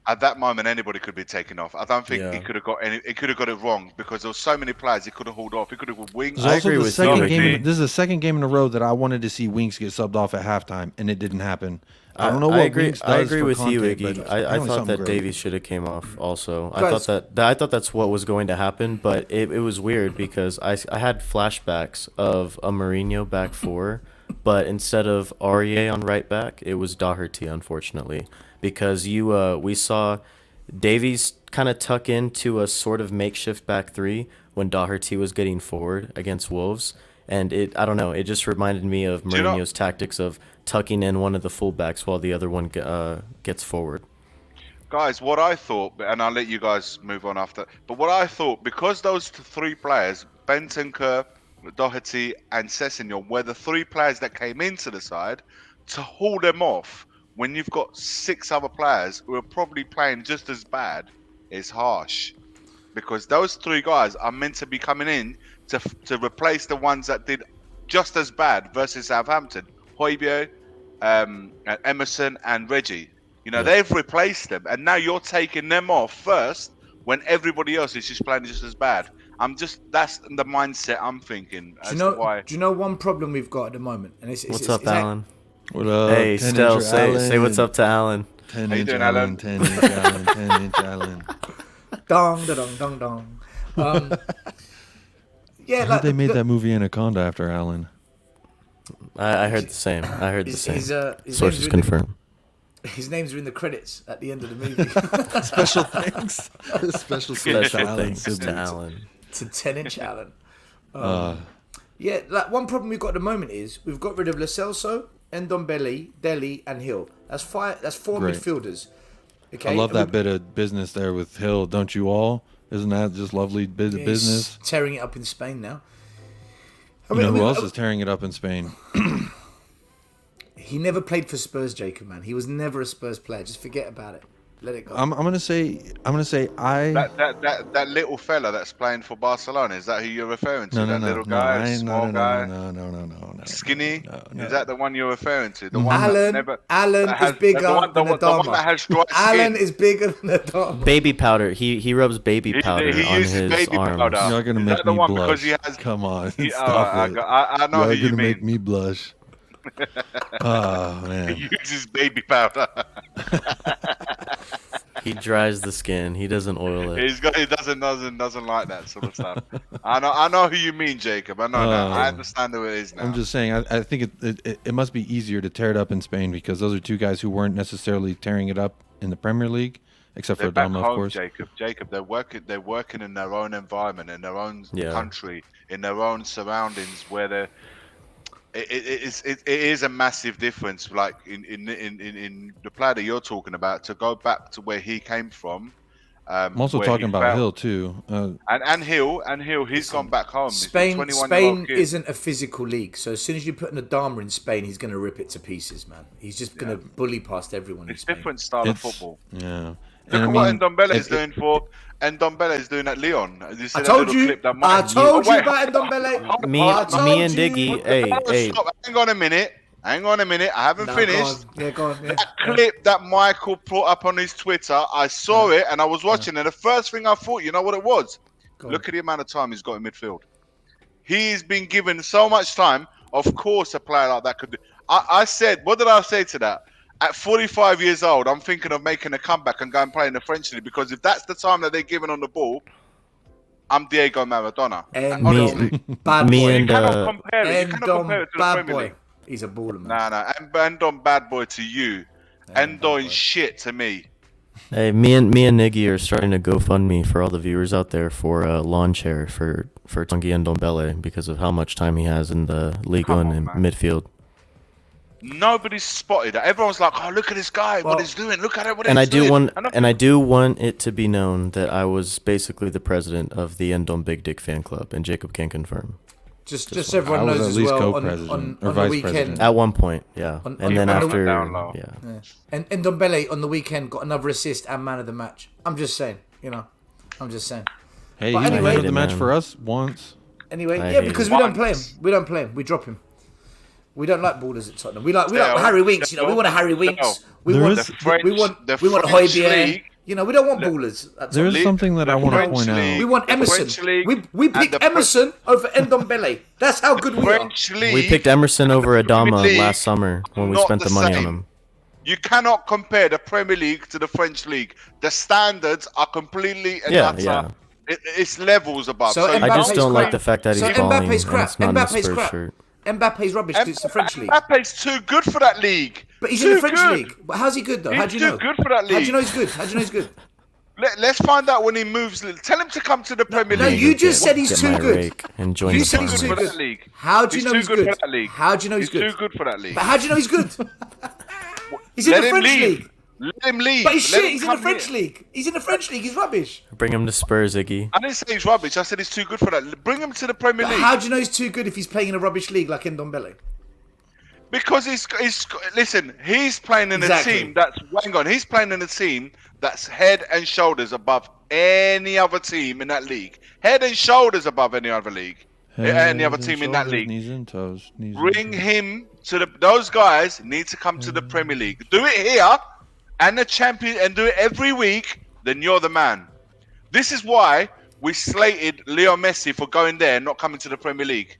At that moment, anybody could be taken off. I don't think he could have got any. It could have got it wrong because there were so many players he could have hauled off. He could have winged. I agree with you. This is the second game in a row that I wanted to see Winks get subbed off at halftime, and it didn't happen. I don't know what Winks does. I agree with Conte, you, Iggy. I thought that Davies should have came off. Also, I thought that's what was going to happen, but it was weird because I had flashbacks of a Mourinho back four. But instead of Aurier on right back, it was Doherty, unfortunately, because we saw Davies kind of tuck into a sort of makeshift back three when Doherty was getting forward against Wolves, and I don't know, it just reminded me of Mourinho's tactics of tucking in one of the fullbacks while the other one gets forward. Guys, what I thought, and I'll let you guys move on after, but what I thought, because those three players, Bentancur, Doherty and Sessegnon were the three players that came into the side, to haul them off when you've got six other players who are probably playing just as bad is harsh, because those three guys are meant to be coming in to replace the ones that did just as bad versus Southampton. Højbjerg, Emerson and Reggie, they've replaced them, and now you're taking them off first when everybody else is just playing just as bad. That's the mindset I'm thinking. Do you know one problem we've got at the moment? And what's up, Alan? What up? Hey, Stel, say what's up to Alan. 10-inch Alan, 10-inch Alan, 10-inch Alan. Dong, dong, dong, dong. Yeah, I heard they made that movie Anaconda after Alan. I heard the same. His Sources confirm. His names are in the credits at the end of the movie. Special thanks. Special thanks to Alan. To 10-inch Alan. Yeah, one problem we've got at the moment is we've got rid of Lo Celso, Ndombele, Dele, and Hill. That's four midfielders. Okay, I love that bit of business there with Hill, don't you all? Isn't that just lovely bit of business? He's tearing it up in Spain now. Who else is tearing it up in Spain? He never played for Spurs, Jacob, man. He was never a Spurs player. Just forget about it. Let it go. I'm gonna say that little fella that's playing for Barcelona. Is that who you're referring to? Little guy, small guy. No. Skinny. No. Is that the one you're referring to? The one Alan is bigger than Adama. The one that has dry skin. Alan is bigger than Adama. Baby powder. He rubs baby powder on his arms. Powder. You're gonna make me blush. Come on, stop it. I know who you mean. You're gonna make me blush. Oh man. He uses baby powder. He dries the skin. He doesn't oil it. He doesn't like that sort of stuff. I know who you mean, Jacob. I know that. I understand who it is now. I'm just saying. I think it must be easier to tear it up in Spain because those are two guys who weren't necessarily tearing it up in the Premier League, except for Adama, of course. Jacob, they're working in their own environment, in their own country, in their own surroundings, where it is a massive difference. Like in the player that you're talking about, to go back to where he came from. I'm also talking about Hill too. And Hill, he's gone back home. Spain isn't a physical league, so as soon as you put an Adama in Spain, he's going to rip it to pieces, man. He's just going to bully past everyone. It's different style of football. Yeah. Look at what Ndombele is doing and Ndombele is doing at Lyon. I told you about Ndombele. Me and Diggy. Hey. Stop. Hang on a minute. Hang on a minute, I haven't No, finished. Go on. Yeah. That clip that Michael put up on his Twitter, I saw it and I was watching it. The first thing I thought, you know what it was? Go Look on. at the amount of time he's got in midfield. He's been given so much time. Of course, a player like that could do. I said, what did I say to that? At 45 years old, I'm thinking of making a comeback and going play in the French League because if that's the time that they're giving on the ball, I'm Diego Maradona. And Honestly, bad me boy. and you cannot compare it. You And cannot compare it to the bad Premier boy. League. He's a baller, man. Nah. And on bad boy to you. And on shit to me. Hey, me and Niggy are starting to GoFundMe for all the viewers out there for a lawn chair for Tanguy Ndombele because of how much time he has in the Ligue Come 1 on, and man. midfield. Nobody's spotted that. Everyone's like, "Oh, look at this guy! Well, what he's doing! Look at it! What And he's doing!" I do want it to be known that I was basically the president of the Ndom Big Dick fan club, and Jacob can confirm. Just so everyone I was knows at as least well, co-president on or the vice weekend, president. At one point, yeah, On- and then on the- after, Down low. yeah. and Ndombele on the weekend got another assist and man of the match. I'm just saying, I'm just saying. Hey, But he was anyway- man of the match Man. for us once. Anyway, I yeah, hate because it. we don't play him. We don't play him. We drop him. We don't like ballers at Tottenham. We like Yeah, Harry Winks. We want a Harry no. Winks. We There want is- we want the we want French Højbjerg. League- We don't want ballers at There Tottenham. is something that I want to French point League- out. We want the Emerson. French League We and picked the Emerson over Ndombele. That's how good we are. French League. We picked Emerson over Adama League, last summer when we not spent the the money on same. him. You cannot compare the Premier League to the French League. The standards are completely and Yeah, utter. yeah. It's levels above. So I just Mbappe's don't like crap. the fact that he's So balling Mbappe's and crap. it's not in the Mbappe's Spurs crap. shirt. Mbappe's rubbish because it's the French league. Mbappe's too good for that league. But he's too in the French good. league. But how's he good though? He's How do you too know? good for that How do league. you know he's good? How do you know he's good? Let's find out when he moves. Tell him to come to the Premier No, League. you just said he's Get too my good. rake and join You the said he's farm. too for good. that league. How do you He's know too he's good good? for that league. How do you know he's He's good? too good for that league. But how do you know he's good? He's in Let the him French leave. league. Let him leave. But he's Let shit. him He's in the come French here. league. He's in the French league. He's rubbish. Bring him to Spurs, Iggy. I didn't say he's rubbish. I said he's too good for that. Bring him to the Premier But League. how do you know he's too good if he's playing in a rubbish league like Ndombele? Because listen, he's playing in Exactly. a team that's hang on, he's playing in a team that's head and shoulders above any other team in that league. Head and shoulders above any other league. Any other Head team and in that shoulders, league. Knees and toes. Knees and Bring toes. him to those guys need to come to the Premier League. Do it here and the champion and do it every week, then you're the man. This is why we slated Leo Messi for going there and not coming to the Premier League.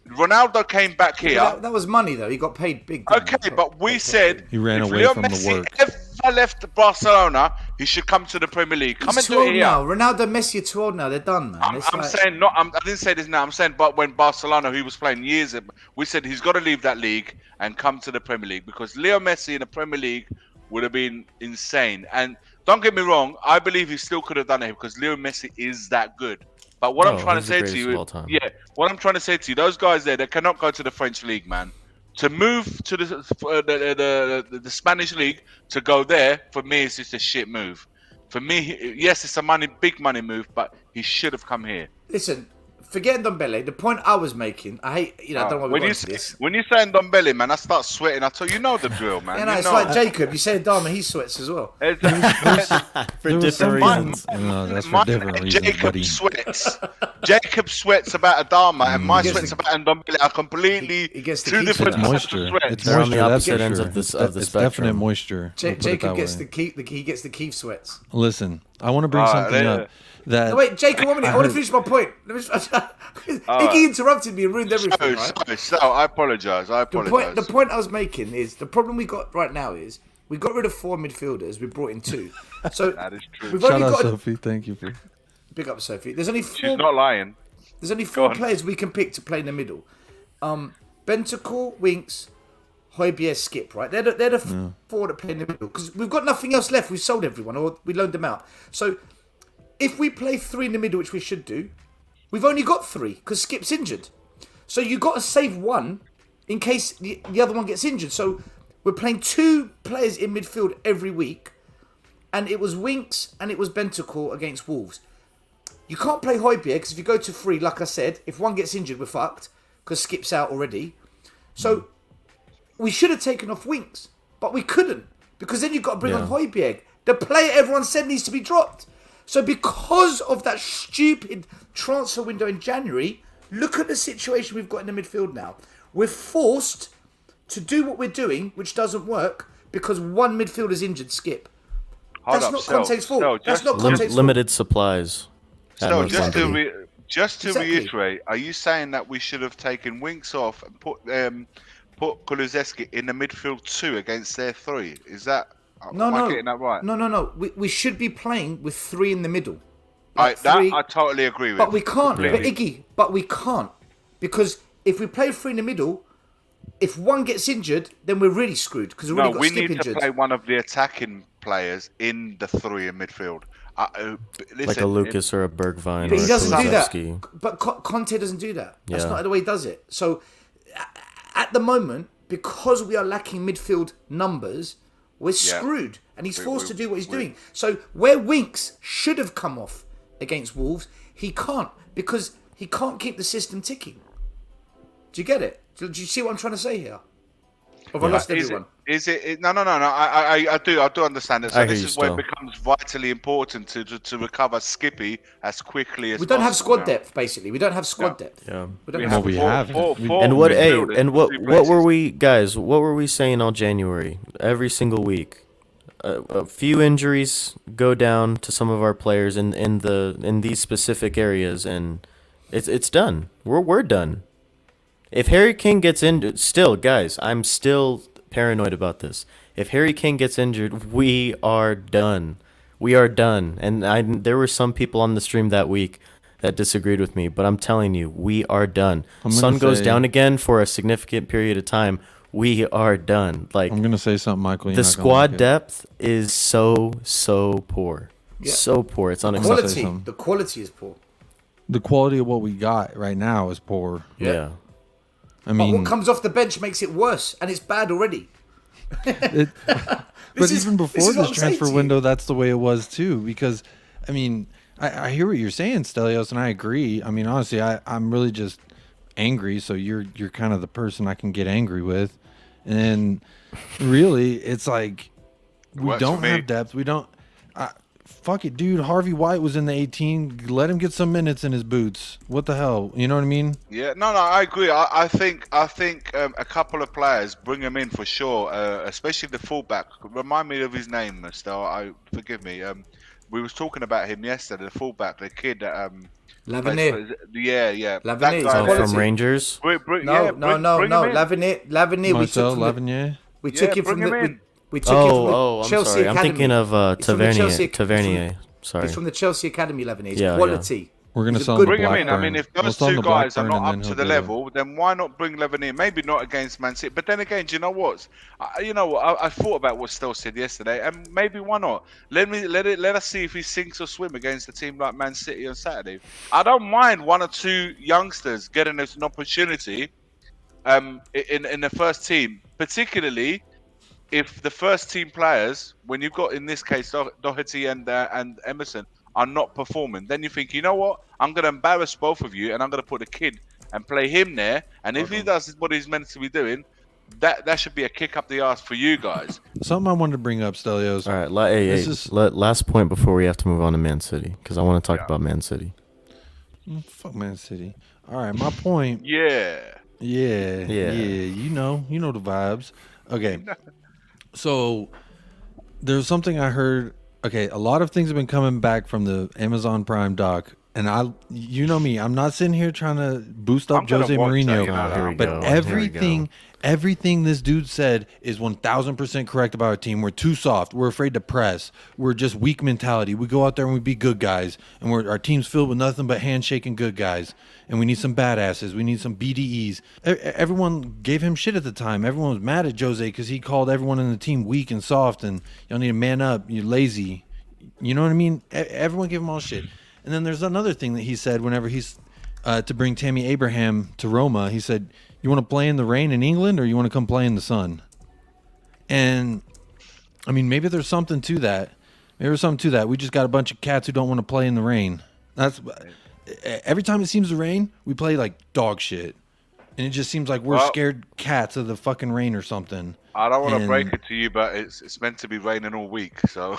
Ronaldo came back here. That was money though. He got paid big. didn't he? Okay, but we said He ran if away Leo from the Messi work. ever left Barcelona, he should come to the Premier League. Come He's and too do it old here. now. Ronaldo, Messi are too old now. They're done, man. I'm It's like- saying not. I didn't say this now. I'm saying, but when Barcelona, he was playing years, we said he's got to leave that league and come to the Premier League because Leo Messi in the Premier League would have been insane. And don't get me wrong, I believe he still could have done it because Leo Messi is that good. But what I'm trying to he's the say to greatest you, of all time. yeah, what I'm trying to say to you, those guys there, they cannot go to the French league, man. To move to the Spanish league, to go there, for me, it's just a shit move. For me, yes, it's a big money move, but he should have come here. Listen, forget Ndombele. The point I was making, I hate. I don't want to when go you into this. when you say Ndombele, man, I start sweating. I tell you, know the drill, man. Yeah, no, you it's know. like Jacob. You say Dharma, he sweats as well. For There was different some- reasons. No, that's for My different reasons, Jacob buddy. sweats. Jacob sweats about Adama, and my gets sweats the- about Ndombele are completely he gets the two keep different sweats. types of Moisture. sweats. It's They're on the moisture. That's opposite for ends sure. of the It's spectrum. definite moisture. We'll put it Jacob that gets way. he gets the Keith sweats. Listen, I want to bring something there- up. That No, wait, Jacob, 1 minute. I want to heard- finish my point. Iggy interrupted me and ruined everything, right? So, I apologize. The point I was making is the problem we got right now is we got rid of 4 midfielders. We brought in 2. So That is true. we've Shout only out, got Sophie. Thank you for. big up Sophie. There's only She's 4. not lying. There's only 4 on. players we can pick to play in the middle. Bentancur, Winks, Højbjerg, Skip. Right? They're the 4 that play in the middle because we've got nothing else left. We've sold everyone or we loaned them out. So if we play 3 in the middle, which we should do, we've only got 3 because Skip's injured. So you got to save 1 in case the other one gets injured. So we're playing 2 players in midfield every week, and it was Winks and it was Bentancur against Wolves. You can't play Højbjerg because if you go to 3, like I said, if one gets injured, we're fucked because Skip's out already. So we should have taken off Winks, but we couldn't because then you've got to bring on Højbjerg, the player everyone said needs to be dropped. So because of that stupid transfer window in January, look at the situation we've got in the midfield now. We're forced to do what we're doing, which doesn't work because one midfielder's injured. Skip. Hold That's up, not Stel, Conte's fault. Stel, That's just- not Conte's fault. Limited supplies. at So North London. just to Exactly. reiterate, are you saying that we should have taken Winks off and put Kulusevski in the midfield 2 against their 3? Is that am I getting that right? No. We should be playing with 3 in the middle. That three, I totally agree with. but we can't. Completely. But we can't because if we play 3 in the middle, if one gets injured, then we're really screwed because we've already got we Skip need injured. to play one of the attacking players in the 3 in midfield. Listen, Like a Lucas or a Bergvine But or he a doesn't do that. Kulusevski. But Conte doesn't do that. That's Yeah. not the way he does it. So at the moment, because we are lacking midfield numbers, we're screwed. And he's forced to do what he's doing. So where Winks should have come off against Wolves, he can't because he can't keep the system ticking. Do you get it? Do you see what I'm trying to say here? Or have I lost everyone? Is it? No. I do understand it. So I hear this you is where it still. becomes vitally important to recover Skippy as quickly as We don't have possible squad now. depth, basically. We don't have squad depth. Yeah. We don't We have have we four- have. four- We- four And what? Hey, midfielders and in what? 2 What were places. we, guys? What were we saying all January? Every single week, a few injuries go down to some of our players in these specific areas, and it's done. We're done. If Harry Kane gets injured, still, guys, I'm still paranoid about this. If Harry Kane gets injured, we are done. We are done. And there were some people on the stream that week that disagreed with me, but I'm telling you, we are done. I'm gonna Sun goes say- down again for a significant period of time. We are done. Like I'm gonna say something, Michael. you're the not gonna squad like it. depth is so poor. Yeah. So poor. It's gonna say unacceptable. Quality. something. The quality is poor. The quality of what we got right now is poor. Yeah. I But mean, what comes off the bench makes it worse, and it's bad already. but is- even this before is what this I'm saying transfer to you. window, that's the way it was too. Because, I mean, I hear what you're saying, Stelios, and I agree. I mean, honestly, I'm really just angry. So you're kind of the person I can get angry with, and really, it's like we Works for don't me. have depth. We don't. Fuck it, dude. Harvey White was in the 18. Let him get some minutes in his boots. What the hell? You know what I mean? Yeah, no, I agree. I think a couple of players, bring him in for sure, especially the fullback. Remind me of his name, Stel. Forgive me. We was talking about him yesterday. The fullback, the kid that Lavinet. yeah. Lavinet That is guy Oh, there. quality. from Rangers. No. Bring him in. Lavinet. Marcel Lavigny. We took him bring from him the. in. We took him from the I'm Chelsea sorry. Academy. I'm thinking of He's from the Chelsea- Tavernier. Sorry. He's from the Chelsea Academy, Lavinet. He's Yeah, quality. We're gonna He's a sell good him to Bring him in. I Blackburn. mean, if We'll those sell him two to guys are Blackburn not and up then to he'll the do- level, then why not bring Levin in? Maybe not against Man City, but then again, do you know what? I thought about what Stel said yesterday, and maybe why not? Let us see if he sinks or swim against a team like Man City on Saturday. I don't mind 1 or 2 youngsters getting us an opportunity, in the first team, particularly if the first team players, when you've got in this case Doherty and Emerson, are not performing, then you think, you know what? I'm going to embarrass both of you, and I'm going to put a kid and play him there. And if he does what he's meant to be doing, that should be a kick up the arse for you guys. Something I wanted to bring up, Stelios. All right. Last point before we have to move on to Man City, because I want to talk about Man City. Fuck Man City. All right, my point. Yeah. Yeah. You know the vibes. Okay. So there's something I heard. Okay, a lot of things have been coming back from the Amazon Prime doc, and you know me, I'm not sitting here trying to boost up I'm gonna Jose watch that, Mourinho, you know that. Here we but go. Here we go. everything this dude said is 1,000% correct about our team. We're too soft. We're afraid to press. We're just weak mentality. We go out there and we be good guys, and our team's filled with nothing but handshaking good guys. And we need some badasses. We need some BDEs. Everyone gave him shit at the time. Everyone was mad at Jose because he called everyone in the team weak and soft, and y'all need to man up. You're lazy. You know what I mean? Everyone gave him all shit. And then there's another thing that he said whenever he's to bring Tammy Abraham to Roma. He said, "You want to play in the rain in England, or you want to come play in the sun?" And I mean, maybe there's something to that. Maybe there's something to that. We just got a bunch of cats who don't want to play in the rain. That's every time it seems to rain, we play like dog shit, and it just seems like we're scared cats of the fucking rain or something. I don't want to And- break it to you, but it's meant to be raining all week, so.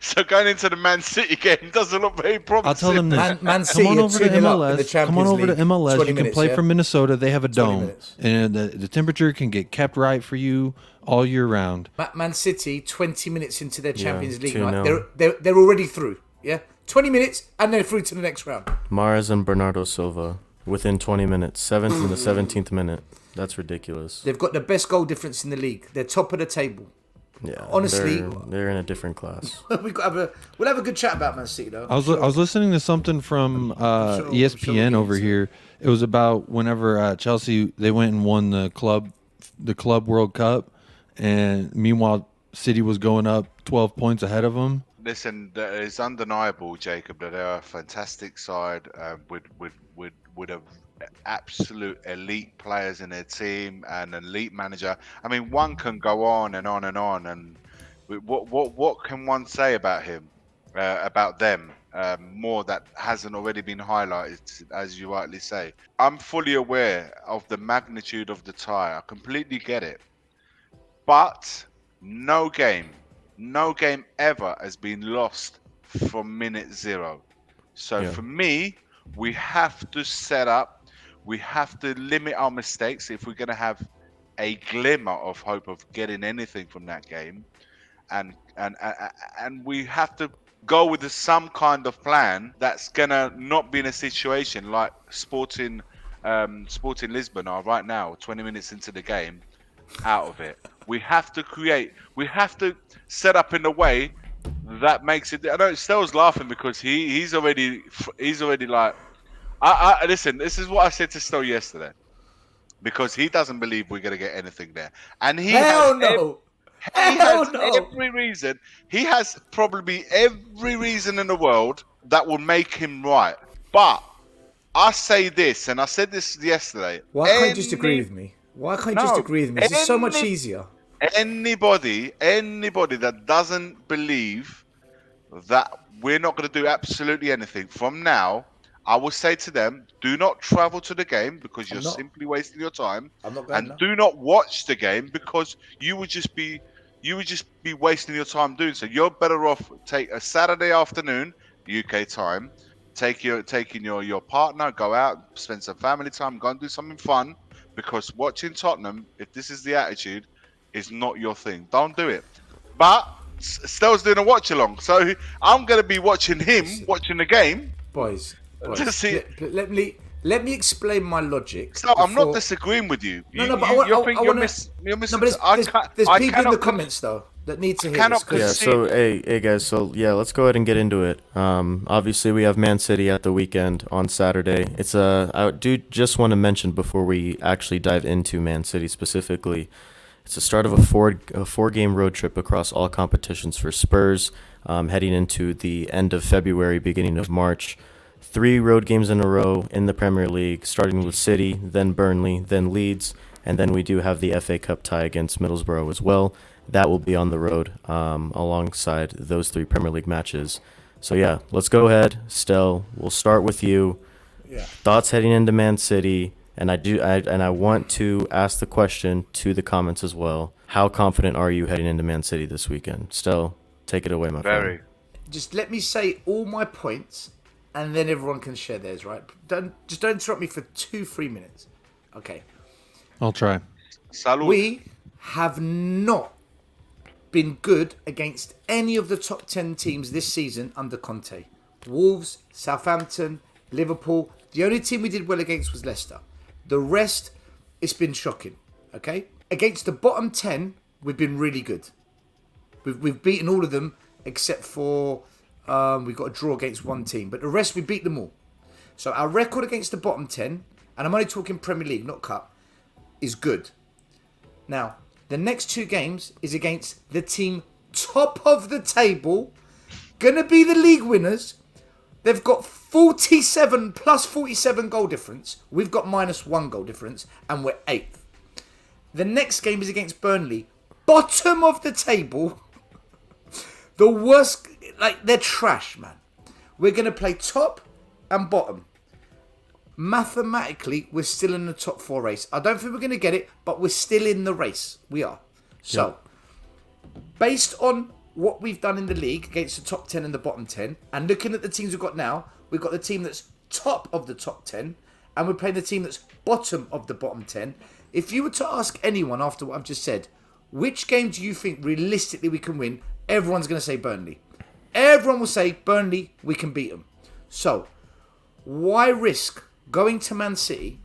So going into the Man City game doesn't look very promising. I'll tell them this. Man City Come on are over to 2-0 up in the MLS. Champions Come on over to League. MLS. 20 You can minutes, play yeah? from Minnesota. They have a 20 dome, minutes. and the temperature can get kept right for you all year round. Man City, 20 minutes into their Champions League 2-0. night, they're already through. Yeah, 20 minutes and they're through to the next round. Mahrez and Bernardo Silva within 20 minutes, 7th and the 17th minute. That's ridiculous. They've got the best goal difference in the league. They're top of the table. Yeah, Honestly- they're in a different class. We'll have a good chat about Man City though. I was listening to something from sure we'll ESPN get over into here. It was about whenever Chelsea they went and won the club World Cup, and meanwhile City was going up 12 points ahead of them. Listen, it's undeniable, Jacob, that they're a fantastic side with a absolute elite players in their team and an elite manager. I mean, one can go on and on and on, and what can one say about him, about them, more that hasn't already been highlighted, as you rightly say. I'm fully aware of the magnitude of the tie. I completely get it, but no game ever has been lost from minute zero. So Yeah. for me, we have to set up. We have to limit our mistakes if we're going to have a glimmer of hope of getting anything from that game, and we have to go with some kind of plan that's going to not be in a situation like Sporting Lisbon are right now, 20 minutes into the game, out of it. We have to set up in a way that makes it. I know Stel's laughing because he's already like. I listen. This is what I said to Stel yesterday, because he doesn't believe we're gonna get anything there, and he Hell has no. he Hell has no. every reason. He has probably every reason in the world that will make him right. But I say this, and I said this yesterday. Why can't you just agree with me? Why can't you just agree with me? This is so much easier. Anybody that doesn't believe that we're not going to do absolutely anything from now, I will say to them, do not travel to the game because you're simply wasting your time. I'm not going. And do not watch the game because you would just be wasting your time doing so. You're better off take a Saturday afternoon, UK time, taking your partner, go out, spend some family time, go and do something fun, because watching Tottenham, if this is the attitude, is not your thing. Don't do it. But Stel's doing a watch along, so I'm going to be watching him watching the game. Boys, To see. let me explain my logic. So I'm not before- disagreeing with you. No, but I want You're to. missing. No, but there's people in the comments though that need to hear cannot this. 'cause- Yeah, so hey guys, so yeah, let's go ahead and get into it. Obviously we have Man City at the weekend on Saturday. I do just want to mention before we actually dive into Man City specifically, it's the start of a four game road trip across all competitions for Spurs, heading into the end of February, beginning of March. 3 road games in a row in the Premier League, starting with City, then Burnley, then Leeds, and then we do have the FA Cup tie against Middlesbrough as well. That will be on the road alongside those 3 Premier League matches. So yeah, let's go ahead. Stel, we'll start with you. Yeah. Thoughts heading into Man City, and I want to ask the question to the comments as well. How confident are you heading into Man City this weekend? Stel, take it away, my friend. Just let me say all my points, and then everyone can share theirs. Right? Don't interrupt me for 2-3 minutes. Okay. I'll try. Salud. We have not been good against any of the top 10 teams this season under Conte. Wolves, Southampton, Liverpool. The only team we did well against was Leicester. The rest, it's been shocking. Okay? Against the bottom 10, we've been really good. We've beaten all of them except for we got a draw against one team. But the rest, we beat them all. So our record against the bottom 10, and I'm only talking Premier League, not Cup, is good. Now, the next 2 games is against the team top of the table, gonna be the league winners. They've got 47 plus 47 goal difference. We've got -1 goal difference, and we're 8th. The next game is against Burnley, bottom of the table. The worst, like, they're trash, man. We're gonna play top and bottom. Mathematically, we're still in the top 4 race. I don't think we're going to get it, but we're still in the race. We are. So, based on what we've done in the league against the top 10 and the bottom 10, and looking at the teams we've got now, we've got the team that's top of the top 10, and we're playing the team that's bottom of the bottom 10. If you were to ask anyone after what I've just said, which game do you think realistically we can win? Everyone's going to say Burnley. Everyone will say Burnley, we can beat them. So, why risk going to Man City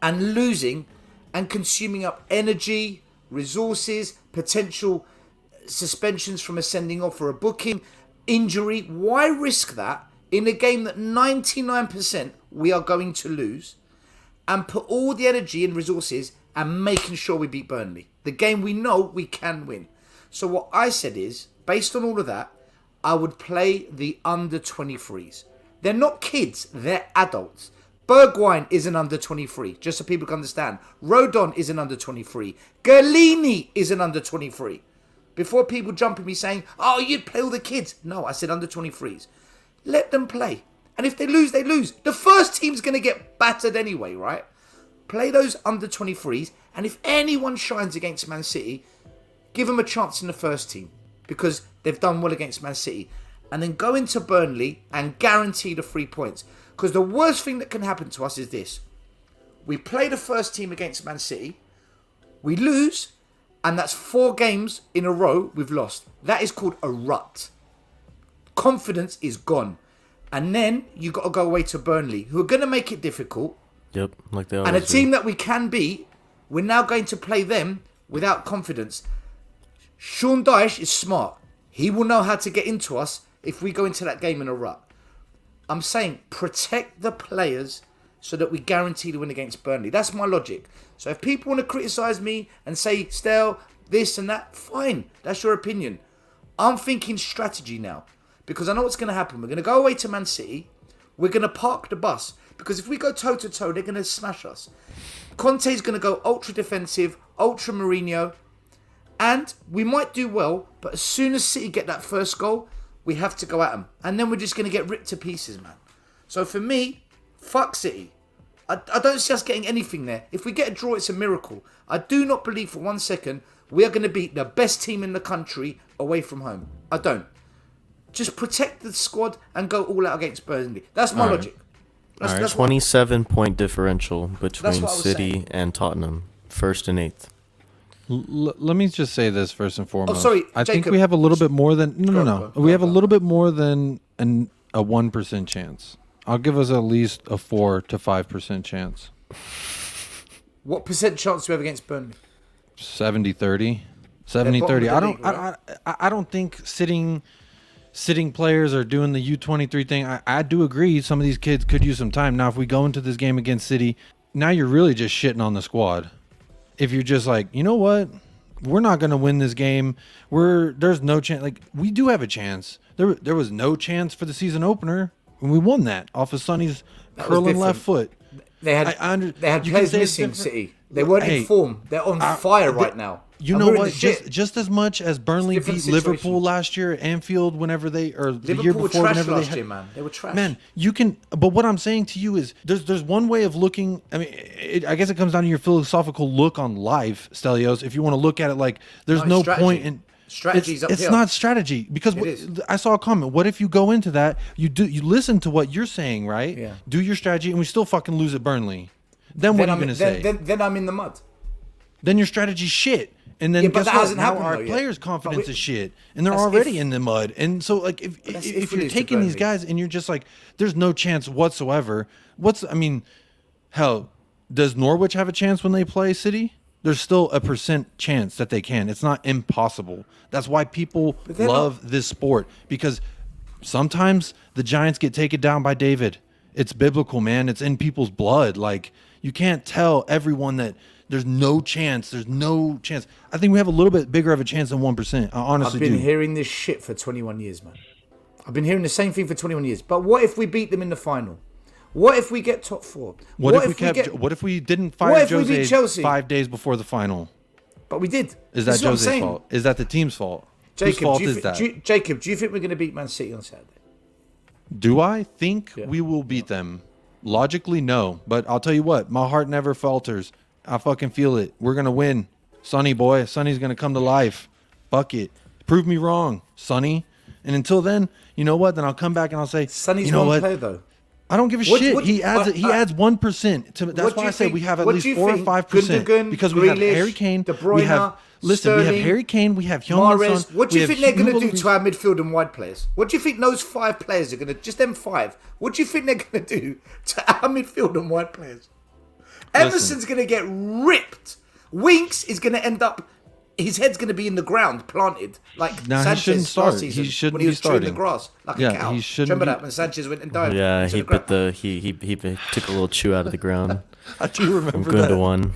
and losing and consuming up energy, resources, potential suspensions from a sending off or a booking, injury? Why risk that in a game that 99% we are going to lose, and put all the energy and resources and making sure we beat Burnley? The game we know we can win. So what I said is, based on all of that, I would play the under 23s. They're not kids, they're adults. Bergwijn is an under 23, just so people can understand. Rodon is an under 23. Gerlini is an under 23. Before people jump at me saying, oh, you'd play all the kids. No, I said under 23s. Let them play. And if they lose, they lose. The first team's going to get battered anyway, right? Play those under 23s. And if anyone shines against Man City, give them a chance in the first team, because they've done well against Man City. And then go into Burnley and guarantee the 3 points. Because the worst thing that can happen to us is this. We play the first team against Man City. We lose. And that's 4 games in a row we've lost. That is called a rut. Confidence is gone. And then you got to go away to Burnley, who are going to make it difficult. Yep, like they always And a do. team that we can beat, we're now going to play them without confidence. Sean Dyche is smart. He will know how to get into us if we go into that game in a rut. I'm saying protect the players so that we guarantee to win against Burnley. That's my logic. So if people want to criticise me and say, Stel, this and that, fine. That's your opinion. I'm thinking strategy now, because I know what's going to happen. We're going to go away to Man City. We're going to park the bus, because if we go toe-to-toe, they're going to smash us. Conte's going to go ultra defensive, ultra Mourinho, and we might do well, but as soon as City get that first goal, we have to go at them. And then we're just going to get ripped to pieces, man. So for me, fuck City. I don't see us getting anything there. If we get a draw, it's a miracle. I do not believe for 1 second we are going to beat the best team in the country away from home. I don't. Just protect the squad and go all out against Burnley. That's my logic. That's, All right, that's what- 27-point differential between what I was City saying. and Tottenham, 1st and 8th. Let me just say this first and foremost. sorry, I think Jacob. we have a little bit more than Go, we have a go. little bit more than a 1% chance. I'll give us at least a 4 to 5% chance. What percent chance do we have against Burnley? 70-30. bottom of 70-30. the I don't league, right? I don't think sitting players are doing the U23 thing. I do agree some of these kids could use some time. Now if we go into this game against City, now you're really just shitting on the squad. If you're just like, you know what? We're not going to win this game. There's no chance. Like, we do have a chance. There was no chance for the season opener, and we won that off of Sonny's That was curling left different. foot. They had they had you can players say it's missing. different. City. They weren't Hey, in form. They're on fire right now. You And know we're in what? the shit. Just as much as Burnley It's a beat different Liverpool situation. last year at Anfield, whenever the year Liverpool were before, trash whenever last they had, year, man. They were trash. Man, you can. But what I'm saying to you is, there's one way of looking. I mean, I guess it comes down to your philosophical look on life, Stelios. If you want to look at it like, there's No, no it's strategy. point in. Strategy's up It's here. not strategy, because It is. I saw a comment. What if you go into that, you listen to what you're saying, right? Yeah. Do your strategy, and we still fucking lose at Burnley. Then what are you gonna say? Then I'm in the mud. Then your strategy's shit. And then Yeah, but guess that what? hasn't Now happened our though yet. players' confidence But is shit, and they're that's already if- in the mud. And so, like, if that's if if we you're lose to taking these Burnley. guys and you're just like, there's no chance whatsoever. I mean, hell, does Norwich have a chance when they play City? There's still a % chance that they can. It's not impossible. That's why people they're love this sport, because sometimes the Giants get taken down by David. It's biblical, man. It's in people's blood. Like, you can't tell everyone that there's no chance. There's no chance. I think we have a little bit bigger of a chance than 1%. I honestly I've been do. hearing this shit for 21 years, man. I've been hearing the same thing for 21 years. But what if we beat them in the final? What if we get top 4? What if we didn't fire What if we beat Jose Chelsea? 5 days before the final? But we did. Is This that what I'm Jose's saying. fault? Is that the team's fault? Whose Jacob, fault do you, is thi- that? Jacob, do you think we're going to beat Man City on Saturday? Do I think Yeah. we will beat them? Logically, no. But I'll tell you what, my heart never falters. I fucking feel it. We're going to win. Sonny boy. Sonny's going to come to life. Fuck it. Prove me wrong, Sonny. And until then, you know what? Then I'll come back and I'll say, Sonny's you know one what? player though. I don't give a shit. He adds 1% to. That's what do why you I say think- we have at what least do you 4 or think 5% Gundogan, because we have Grealish, Harry Kane. De Bruyne, We have we have Sterling, Harry Kane. We have Heung-min Mahrez. Son. What do you we think have they're going to Hugo do Lloris. to our midfield and wide players? What do you think those 5 players are going to? Just them 5. What do you think they're going to do to our midfield and wide players? Emerson's going to get ripped. Winks is going to end up. His head's going to be in the ground, planted like Nah, he Sanchez shouldn't start. last season He shouldn't when he be was chewing the starting. grass like Yeah, a cow. he shouldn't Remember be- that when Sanchez went and died? Yeah, into he the ground? bit the he took a little chew out of the ground. I do remember Good that. to one.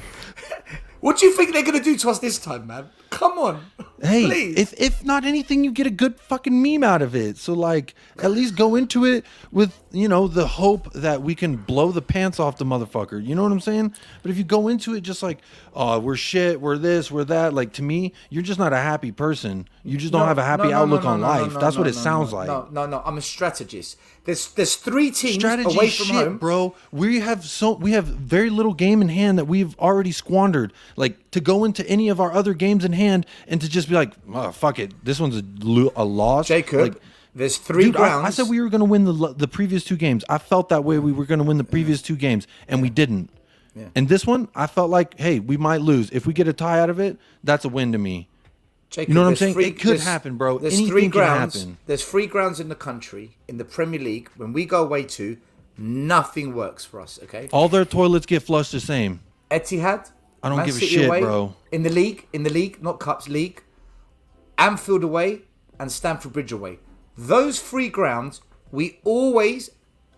What do you think they're going to do to us this time, man? Come on. Hey, Please. if not anything, you get a good fucking meme out of it. So like, at least go into it with the hope that we can blow the pants off the motherfucker. You know what I'm saying? But if you go into it just like, oh, we're shit, we're this, we're that. Like to me, you're just not a happy person. You just don't have a happy outlook on life. That's what it sounds like. No. I'm a strategist. There's 3 teams Strategy away from shit, home. bro. We have very little game in hand that we've already squandered. Like to go into any of our other games in hand and to just be like, oh, fuck it, this one's a loss. Jacob, Like, there's 3 dude, grounds. I said we were going to win the previous 2 games. I felt that way. We were going to win the previous 2 games, and we didn't. Yeah. And this one, I felt like, hey, we might lose. If we get a tie out of it, that's a win to me. Jacob, You know what I'm there's saying? It could happen, bro. There's Anything 3 can grounds. happen. There's 3 grounds in the country in the Premier League. When we go away to, nothing works for us. Okay. All their toilets get flushed the same. Etihad. I don't Man give a City shit, away, bro. In the league, not cups, league. Anfield away and Stamford Bridge away. Those 3 grounds, we always,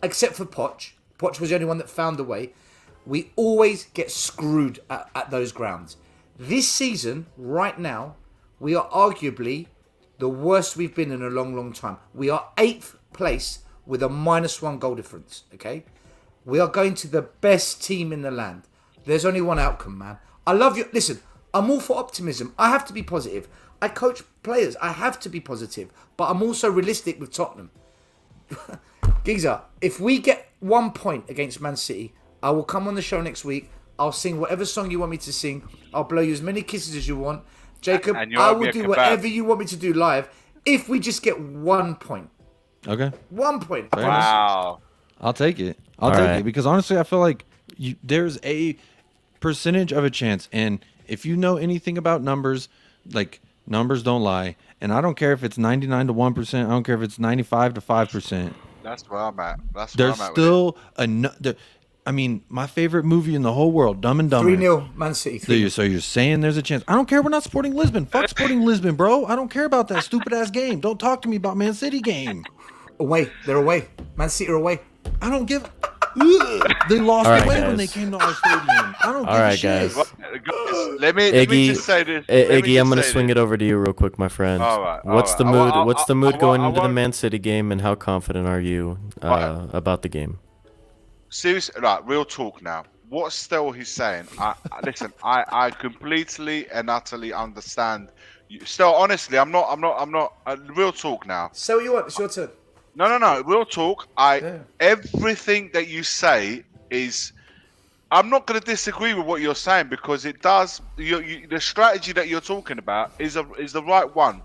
except for Poch was the only one that found a way, we always get screwed at those grounds. This season, right now, we are arguably the worst we've been in a long, long time. We are 8th place with a -1 goal difference, okay? We are going to the best team in the land. There's only one outcome, man. I love you. Listen, I'm all for optimism. I have to be positive. I coach players. I have to be positive. But I'm also realistic with Tottenham. Giza, if we get 1 point against Man City, I will come on the show next week. I'll sing whatever song you want me to sing. I'll blow you as many kisses as you want. Jacob, And you I owe me will a do kebab. whatever you want me to do live if we just get 1 point. Okay. 1 point. Fair enough. Wow. I'll take it. I'll All take right. it because honestly, I feel like there's a percentage of a chance, and if you know anything about numbers, like numbers don't lie, and I don't care if it's 99 to 1%. I don't care if it's 95 to 5%. That's where I'm at. That's There's where I'm at. still I mean, my favorite movie in the whole world, Dumb and Dumber. 3-0 Man City. So you're saying there's a chance? I don't care. We're not Sporting Lisbon. Fuck Sporting Lisbon, bro. I don't care about that stupid ass game. Don't talk to me about Man City game. Away. They're away. Man City are away. I don't give. Ugh. They lost All right, away guys. when they came to our stadium. I don't give All a right, shit. guys. Let me Iggy, just say this. Iggy, I'm gonna swing it over to you real quick, my friend. All right, What's all the right. mood? I- What's the I- mood I going won't- into the Man City game, and how confident are you about the game? Seriously, like real talk now. What Stel is saying, listen. I completely and utterly understand. Stel, honestly, I'm not. Real talk now. Say what you want. It's your turn. No. Real talk. Everything that you say is. I'm not going to disagree with what you're saying because it does. The strategy that you're talking about is the right one.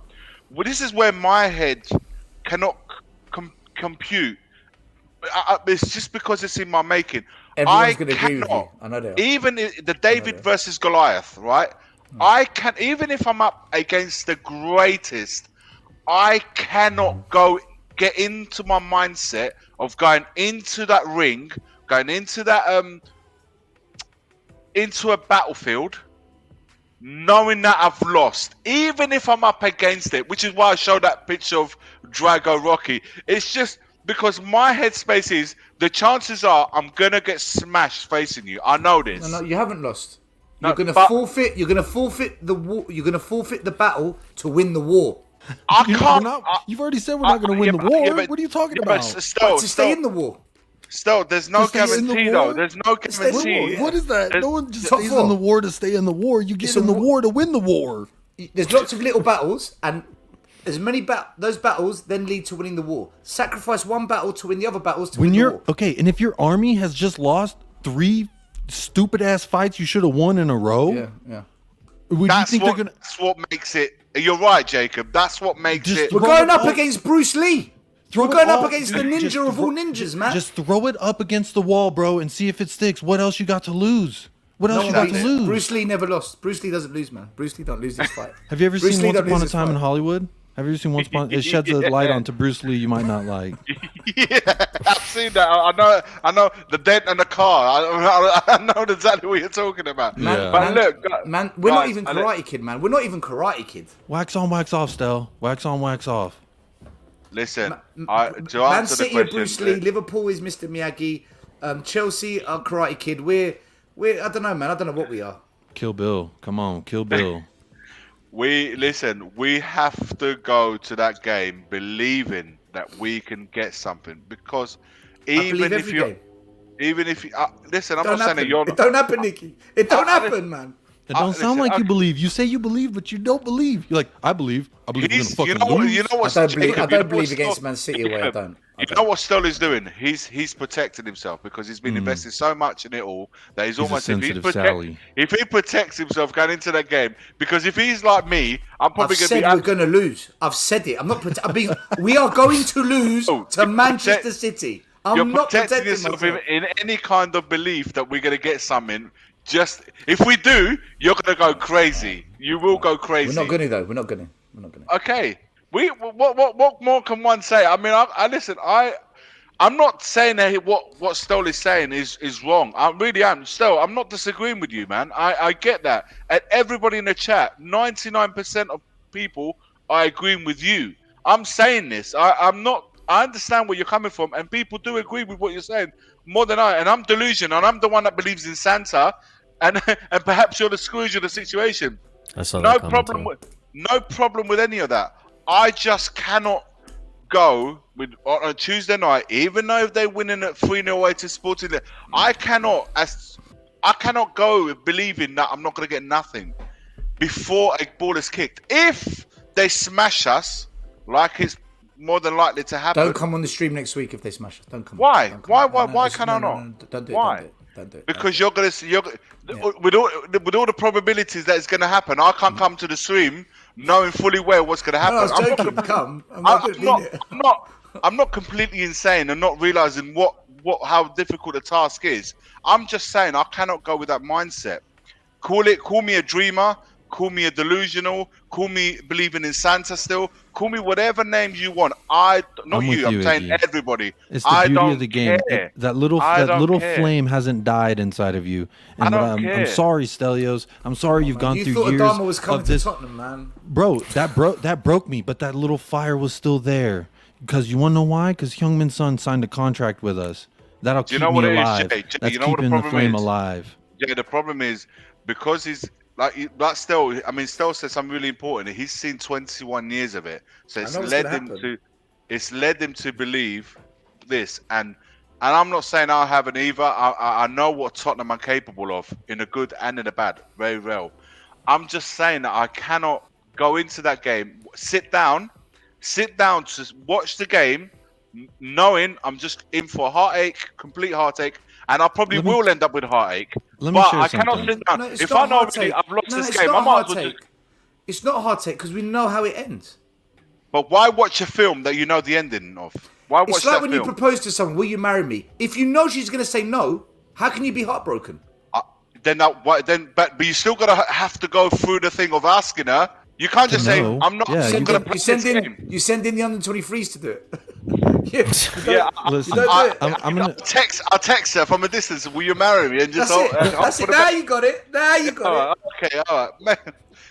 Well, this is where my head cannot compute. It's just because it's in my making. Everyone's going to agree with you. I know they are. Even the David versus Goliath, right? I can, even if I'm up against the greatest, I cannot get into my mindset of going into that ring, going into that into a battlefield, knowing that I've lost, even if I'm up against it, which is why I showed that picture of Drago Rocky. It's just because my headspace is the chances are I'm gonna get smashed facing you. I know this. No, you haven't lost. No, You're gonna but- forfeit. You're gonna forfeit the war. You're gonna forfeit the battle to win the war. I We're can't. not- you've already said we're not going to win the war. What are you talking about? Still, To stay in the war. Still, there's no To stay in the guarantee war? though. There's no stay in the war, guarantee. yeah. What is that? There's- No one just Top stays four. in the war to stay in the war. You get It's in a the war- war to win the war. There's lots of little battles, and as many those battles then lead to winning the war. Sacrifice one battle to win the other battles to When win the you're war. okay, and if your army has just lost 3 stupid ass fights you should have won in a row, Yeah. would you think they're gonna? That's what makes it You're right, Jacob. That's what makes it. We're going up against Bruce Lee. Throw We're going it up all- against the just ninja of throw- all ninjas, man. Just throw it up against the wall, bro, and see if it sticks. What else you got to lose? What else you got to lose? Bruce Lee never lost. Bruce Lee doesn't lose, man. Bruce Lee don't lose this fight. Have you ever Bruce seen Lee Once don't Upon lose a this Time in fight. Hollywood? Have you ever seen Once Upon? It sheds a light onto Bruce Lee you might not like. Yeah, I've seen that. I know the dent and the car. I know exactly what you're talking about. Yeah. But look, Man, we're not guys, even Karate Kid, man. We're not even Karate Kid. Wax on, wax off, Stel. Wax on, wax off. Listen, to Man answer the City are question, Bruce Lee. Liverpool is Mr. Miyagi. Chelsea are Karate Kid. We're I don't know, man. I don't know what we are. Kill Bill. Come on, Kill Bill. we have to go to that game believing that we can get something, because believe every game. even if you listen, I'm Don't not saying that happen. you're It not. don't happen, Nicky. It don't happen, man. It don't sound listen, like you okay. believe. You say you believe, but you don't believe. You're like, I believe. I believe we're gonna He's, fucking you know what? lose. You know I what? don't believe. Jacob, I you know don't believe what against Stoll- Man City away. I Jacob, don't. You know what Stoll is doing? He's protecting himself because he's been invested so much in it all that he's a almost sensitive Sally. if he protects himself going into that game, because if he's like me, I'm probably I've going to said be. we're going to lose. I've said it. I'm not. I'm being. We are going to lose Oh, to you're Manchester protect- City. You're I'm not protecting protecting yourself myself. in any kind of belief that we're going to get something. Just if we do, you're going to go crazy. You will go crazy. We're not going to though. We're not going to. Okay. What more can one say? I mean, I listen. I'm not saying that what Stoll is saying is wrong. I really am. Stoll, I'm not disagreeing with you, man. I get that. And everybody in the chat, 99% of people are agreeing with you. I'm saying this. I'm not. I understand where you're coming from, and people do agree with what you're saying more than I. And I'm delusional, and I'm the one that believes in Santa, and and perhaps you're the Scrooge of the situation. I saw No that comment problem too. no problem with any of that. I just cannot go with on a Tuesday night, even though if they're winning at 3-0 away to Sporting. I cannot go believing that I'm not going to get nothing before a ball is kicked. If they smash us, like it's more than likely to happen. Don't come on the stream next week if they smash us. Don't come. Why? Don't come. Why can I not? Don't do it. Why? Don't do it. Because you're gonna see, with all the probabilities that it's gonna happen, I can't come to the stream knowing fully well what's gonna happen. No, I was I'm not joking. com- Come. I'm not completely insane and not realizing how difficult the task is. I'm just saying I cannot go with that mindset. Call me a dreamer, call me a delusional, call me believing in Santa still, call me whatever name you want. I'm saying Iggy. everybody. It's the I beauty don't of the game. care. That little I don't care. flame hasn't died inside of you. And I don't I'm care. sorry, Stelios. I'm sorry you've gone You through thought years Adama was coming of this. to Tottenham, man. Bro, that broke me, but that little fire was still there. Because you want to know why? Because Heung-Min Son signed a contract with us. That'll Do you keep know what me it is, alive. Jay? That's You know what the keeping the problem flame is? alive. Yeah, the problem is because he's like Stell. I mean, Stell said something really important. He's seen 21 years of it, so it's know what's led gonna him happen. it's led him to believe this. And I'm not saying I haven't either. I know what Tottenham are capable of in a good and in a bad, very well. I'm just saying that I cannot go into that game, sit down to watch the game, knowing I'm just in for a heartache, complete heartache, and I probably will end up with a heartache. Let me But share I cannot something. sit down. No, it's If not I know heartache. really I've lost No, this it's game, not I might as well heartache. just. It's not a hard take because we know how it ends. But why watch a film that you know the ending of? Why watch It's like that when film? you propose to someone, will you marry me? If you know she's going to say no, how can you be heartbroken? But you still gotta have to go through the thing of asking her. You can't just say know. I'm not. Yeah, I'm you gonna got- play You send this in game. you send in the under 23s to do it. Listen, don't do it. I'm gonna. I'll text her from a distance. Will you marry me? And just That's it. That's it. Now you got it. Now you got it. Alright, okay, all right. Man,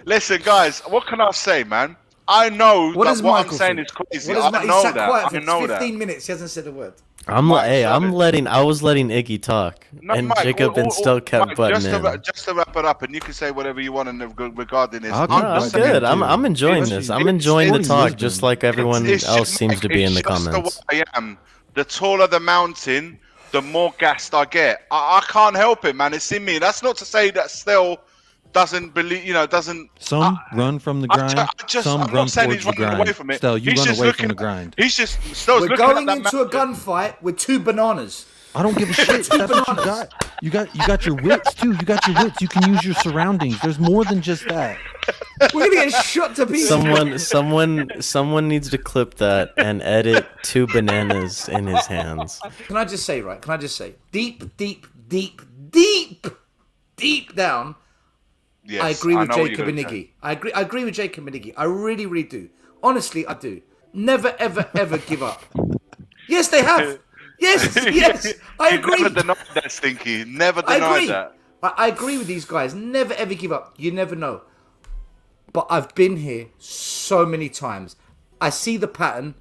listen, guys. What can I say, man? I know What that does what I'm Michael saying think? is crazy. What does I Michael? know He sat that. quiet I for know 15 that. minutes. He hasn't said a word. Mike, I shut was letting Iggy talk, No, and Mike, Jacob and still kept Mike, butting just to wrap it up, and you can say whatever you want regarding this. I'll No, keep I'm butting good. in, too. I'm enjoying this. I'm enjoying the talk, just like everyone It's else just- seems to be in the it's just comments. The way I am. The taller the mountain, the more gassed I get. I can't help it, man. It's in me. That's not to say that still doesn't believe. Some run from the grind. Some I'm run not saying towards he's the running grind. away from it. Stel, you He's run just away looking from the at- grind. He's just Stel's We're looking going at that into a mountain. gunfight with 2 bananas. I don't give a shit. That's what you got. You got your wits too. You got your wits. You can use your surroundings. There's more than just that. We're gonna get shot to pieces. Someone needs to clip that and edit 2 bananas in his hands. Can I just say, deep down, Yes, I agree with know what Jacob you're and gonna Iggy. I agree with Jacob and Iggy. I really, really do. Honestly, I do. Never, ever, ever give up. Yes, they have. Yes, I agree. Never denied that, Stinky. Never I denied agree. that. I agree with these guys. Never, ever give up. You never know. But I've been here so many times. I see the pattern.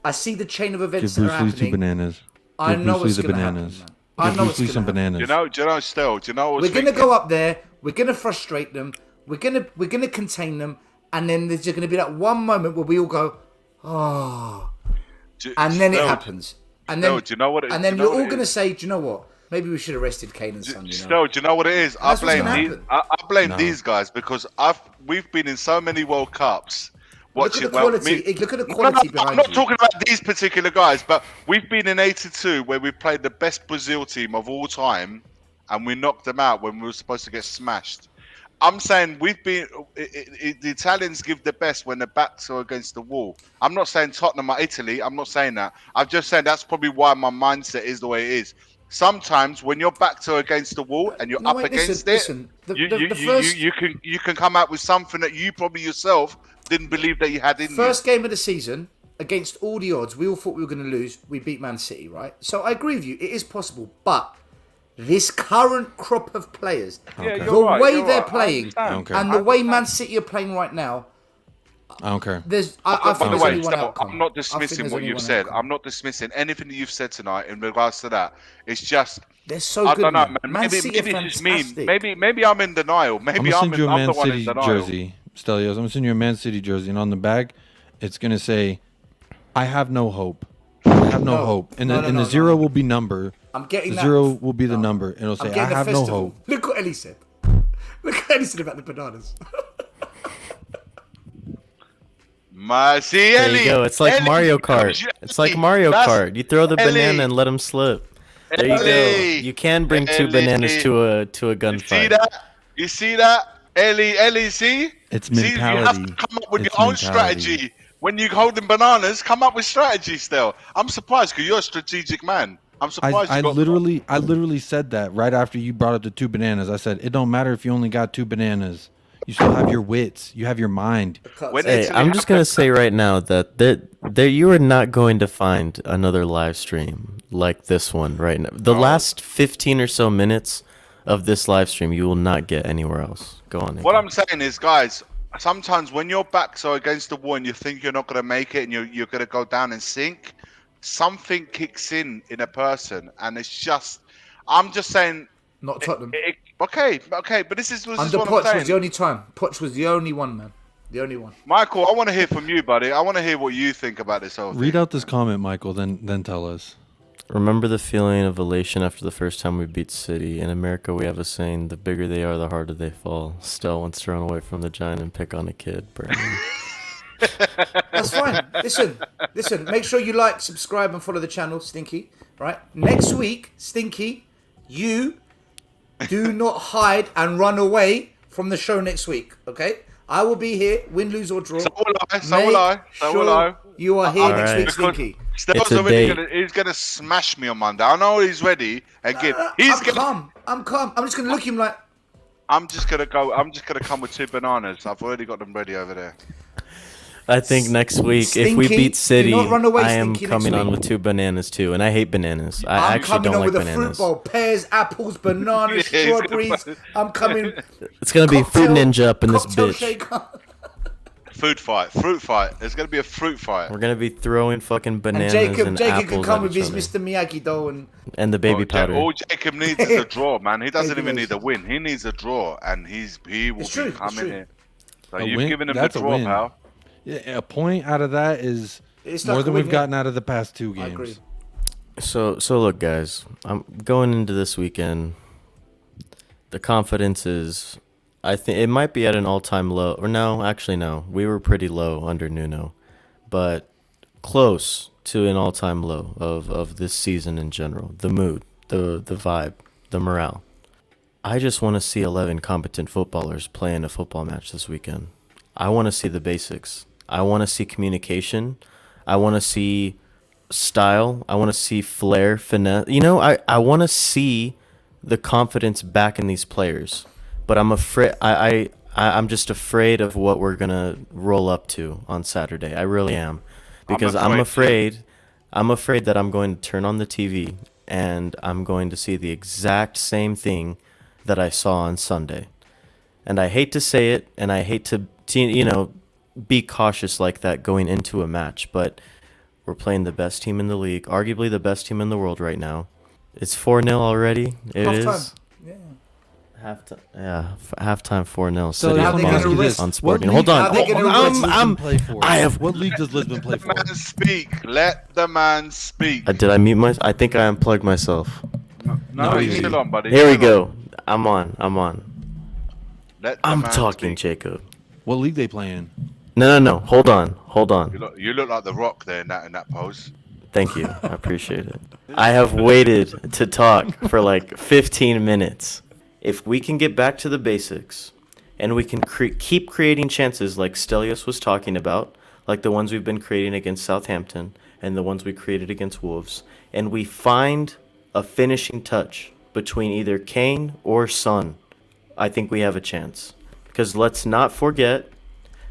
I see the chain of events Give that are Bruce Lee 2 happening. bananas. I Give know Bruce Lee what's the going to happen, bananas. man. Give I know Bruce what's Lee going to some happen. bananas. Do you know, Stel? Do you know what's We're gonna go up there. We're gonna frustrate them. We're gonna contain them, and then there's just gonna be that one moment where we all go, oh, and then it happens. And then, do you know what it- and do then you know you're what all it gonna is? say, do you know what? Maybe we should have arrested Kane and Son. Stel, do you know what it is? I That's what's blame gonna these. happen. I blame No. these guys because we've been in so many World Cups. Look at Watching, the quality. Look at the quality I'm behind not you. talking about these particular guys, but we've been in '82 where we played the best Brazil team of all time, and we knocked them out when we were supposed to get smashed. I'm saying we've been. The Italians give the best when their backs are against the wall. I'm not saying Tottenham are Italy. I'm not saying that. I'm just saying that's probably why my mindset is the way it is. Sometimes when your backs are against the wall and you're No, up wait, against listen. you can come out with something that you probably yourself didn't believe that you had in First game of the season, against all the odds, we all thought we were going to lose. We beat Man City, right? So I agree with you. It is possible. But this current crop of players, Yeah, the way you're they're right. playing, Okay. and the way Man City are playing right now, I don't care. I By think the there's way, only one Stel, outcome. I'm not I think dismissing there's what only you've one said. outcome. I'm not dismissing anything that you've said tonight in regards to that. It's just They're so I good, don't know, man. man. Man Maybe City are it's just me. fantastic. Maybe I'm in denial. I'm Maybe gonna send you a I'm Man the one in City denial. jersey, Stelios. I'm gonna send you a Man City jersey, and on the back, it's gonna say, "I have no hope. I have no hope." And the zero will be number. I'm getting the that. zero will be the number, and it'll I'm say, "I getting a have no festival. hope." Look what Ellie said. Look what Ellie said about the bananas. See, There Ellie, you go. It's like Ellie, Mario Kart. It's like Mario Kart. You throw the banana and let him slip. There you go. Ellie, You can bring 2 Ellie. bananas to a You see gunfight. that? You see that? Ellie, see? It's See, you have to mentality. come up with It's your own mentality. strategy. When you're holding bananas, come up with strategy still. I'm surprised because you're a strategic man. I'm surprised I you got literally said that right after you brought up the 2 bananas. I said it don't matter if you only got 2 bananas. You still have your wits. You have your mind. When Hey, Italy I'm just gonna say right now that you are not going to find another live stream like this one right now. The last 15 or so minutes of this live stream, you will not get anywhere else. Go on. What Nico. I'm saying is, guys, sometimes when your backs are against the wall and you think you're not going to make it and you're going to go down and sink, something kicks in a person, and it's just, I'm just saying. Not Tottenham. Okay, but this is Under what I'm Poch saying. was the only time. Poch was the only one, man. The only one. Michael, I want to hear from you, buddy. I want to hear what you think about this whole thing. Read out this comment, Michael. Then tell us. Remember the feeling of elation after the first time we beat City. In America, we have a saying: the bigger they are, the harder they fall. Still, once thrown away from the giant and pick on a kid. Burn. That's fine. Listen. Make sure you like, subscribe, and follow the channel, Stinky. Right? Next week, Stinky, you do not hide and run away from the show next week. Okay? I will be here, win, lose, or draw. So will I. Sure you are here All next right. week, Because Stinky. Stel's It's a already date. he's gonna smash me on Monday. I know he's ready. Again, I'm calm. I'm just gonna look at him like. I'm just gonna come with 2 bananas. I've already got them ready over there. I think next week, if we Stinky, beat City, do not run away, I am Stinky, next coming on week. with 2 bananas too, and I hate bananas. I I'm actually coming don't on like with a fruit bananas. bowl, pears, apples, bananas, Yeah, he's gonna strawberries. put- I'm coming. It's gonna be Fruit Ninja up in this cocktail bitch. shaker. Fruit fight. There's gonna be a fruit fight. We're gonna be throwing fucking And bananas Jacob and can apples come at with each his other. Mr. Miyagi dough and And the baby powder. All Jacob needs is a draw, man. He doesn't Jacob even is- need a win. He needs a draw, and he will It's be true, it's coming true. here. So A you've win- given him the that's a draw, win. pal. Yeah, a point out of that is It's more like than a win, we've yeah. gotten out of the past 2 I agree. games. So look, guys. I'm going into this weekend. The confidence is, I think it might be at an all-time low. Or no, actually no. We were pretty low under Nuno, but close to an all-time low of this season in general. The mood, the vibe, the morale. I just want to see 11 competent footballers play in a football match this weekend. I want to see the basics. I want to see communication. I want to see style. I want to see flair, finesse. I want to see the confidence back in these players. But I'm afraid. I'm just afraid of what we're gonna roll up to on Saturday. I really am, because I'm afraid. I'm afraid that I'm going to turn on the TV and I'm going to see the exact same thing that I saw on Sunday. And I hate to say it, and I hate to be cautious like that going into a match, but we're playing the best team in the league, arguably the best team in the world right now. It's 4-0 already. It is. Halftime. Yeah. Halftime 4-0. So City how they gonna risk- on Sporting. What Hold on. league- how they gonna play for? What league does Lisbon play for? Man speak. Let the man speak. Did I mute myself? I think I unplugged myself. No, you're still on, buddy. Here we Still on. go. I'm on. Let the I'm man talking, speak. Jacob. What league they play in? No. Hold on. You look like the Rock there in that pose. Thank you. I appreciate it. I have waited to talk for like 15 minutes. If we can get back to the basics and we can keep creating chances like Stelios was talking about, like the ones we've been creating against Southampton and the ones we created against Wolves, and we find a finishing touch between either Kane or Son, I think we have a chance. Because let's not forget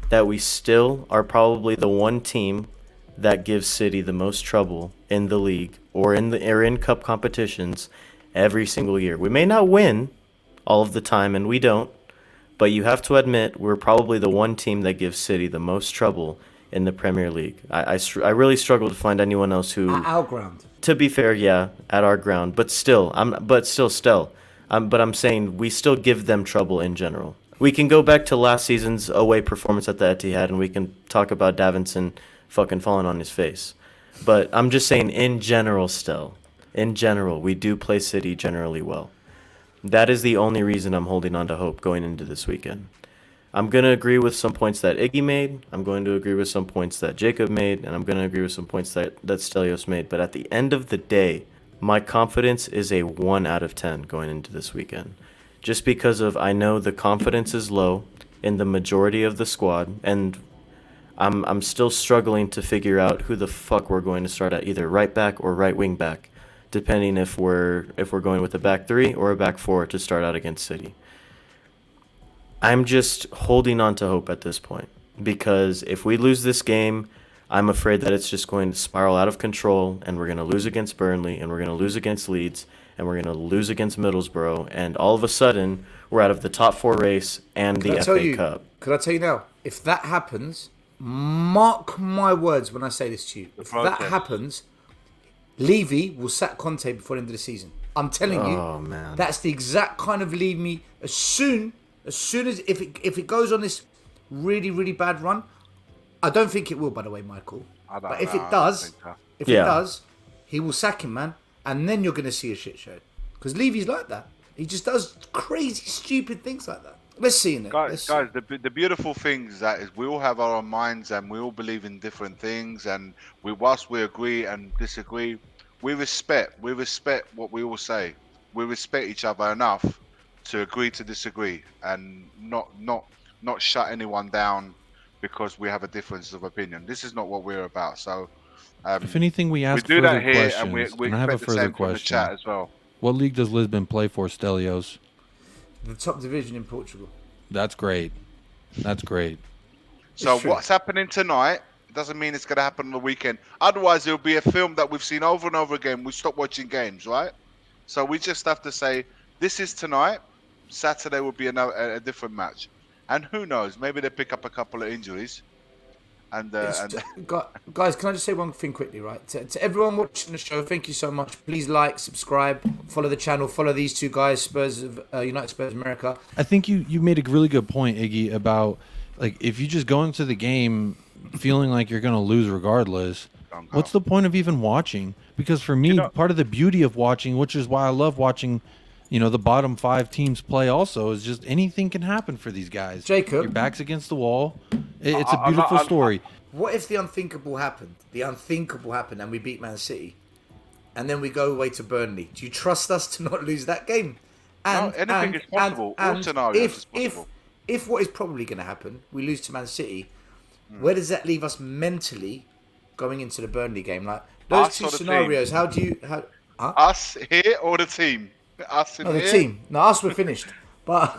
that we still are probably the one team that gives City the most trouble in the league or in cup competitions every single year. We may not win all of the time, and we don't, but you have to admit we're probably the one team that gives City the most trouble in the Premier League. I really struggle to find anyone else who. At our ground. To be fair, yeah, at our ground, but still, but I'm saying we still give them trouble in general. We can go back to last season's away performance at the Etihad, and we can talk about Davinson fucking falling on his face. But I'm just saying, in general, we do play City generally well. That is the only reason I'm holding on to hope going into this weekend. I'm going to agree with some points that Iggy made. I'm going to agree with some points that Jacob made. And I'm going to agree with some points that Stelios made. But at the end of the day, my confidence is a 1 out of 10 going into this weekend. Just because I know the confidence is low in the majority of the squad. And I'm still struggling to figure out who the fuck we're going to start at, either right back or right wing back, depending if we're going with a back three or a back four to start out against City. I'm just holding on to hope at this point, because if we lose this game, I'm afraid that it's just going to spiral out of control, and we're going to lose against Burnley, and we're going to lose against Leeds, and we're going to lose against Middlesbrough, and all of a sudden, we're out of the top 4 race and the FA Cup. Could I tell you now, if that happens, mark my words when I say this to you. If that happens, Levy will sack Conte before the end of the season. I'm telling you, man. That's the exact kind of Levy. As soon as if it goes on this really, really bad run, I don't think it will, by the way, Michael. But if it does, it does, he will sack him, man. And then you're going to see a shit show. Because Levy's like that. He just does crazy, stupid things like that. Let's see in it. Guys, the beautiful thing is that we all have our own minds and we all believe in different things. And whilst we agree and disagree, we respect what we all say. We respect each other enough to agree to disagree and not shut anyone down because we have a difference of opinion. This is not what we're about. So, if anything, we ask we do further that here, questions. and we and I have a expect the further same from the question. chat as well. What league does Lisbon play for, Stelios? The top division in Portugal. That's great. That's great. So what's happening tonight doesn't mean it's going to happen on the weekend. Otherwise, it'll be a film that we've seen over and over again. We stop watching games, right? So we just have to say, this is tonight. Saturday will be a different match. And who knows? Maybe they pick up a couple of injuries. Guys, can I just say one thing quickly, right? To everyone watching the show, thank you so much. Please like, subscribe, follow the channel, follow these two guys, United Spurs America. I think you made a really good point, Iggy, about like if you just go into the game feeling like you're going to lose regardless, what's the point of even watching? Because for me, part of the beauty of watching, which is why I love watching, the bottom 5 teams play also, is just anything can happen for these guys. Jacob. Your back's against the wall. It's a beautiful story. What if the unthinkable happened? The unthinkable happened and we beat Man City. And then we go away to Burnley. Do you trust us to not lose that game? Anything is possible. All scenarios is possible. if what is probably going to happen, we lose to Man City, where does that leave us mentally going into the Burnley game? Like those Us two or the scenarios, team? how do you? Huh? Us here or the team? Us in No, the here? team. No, us we're finished. But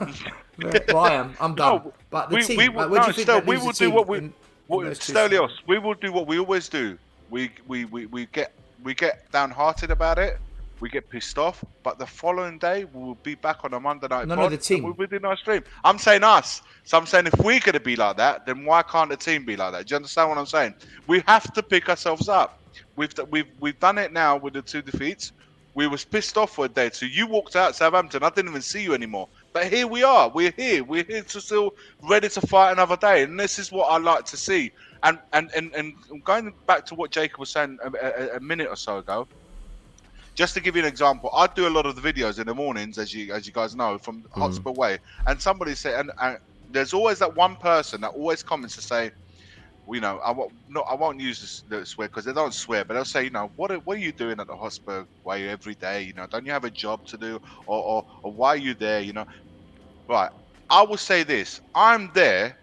well, I'm done. No, But the we team, will. like, where do No, you think still, that we leaves the will do team what we. in those two Stelios, scenarios? we will do what we always do. We get downhearted about it. We get pissed off, but the following day we will be back on a Monday night No, pod the and team. we'll be doing our stream. I'm saying us. So I'm saying if we're going to be like that, then why can't the team be like that? Do you understand what I'm saying? We have to pick ourselves up. We've done it now with the 2 defeats. We was pissed off for a day. So you walked out Southampton. I didn't even see you anymore. But here we are. We're here. We're here to still ready to fight another day. And this is what I like to see. And going back to what Jacob was saying a minute or so ago, just to give you an example, I do a lot of the videos in the mornings, as you guys know, from Hotspur Way. And somebody said, and there's always that one person that always comments to say, well, you know, I won't use the swear because they don't swear, but they'll say, you know, what are you doing at the Hotspur Way every day? You know, don't you have a job to do, or why are you there? You know, right? I will say this: I'm there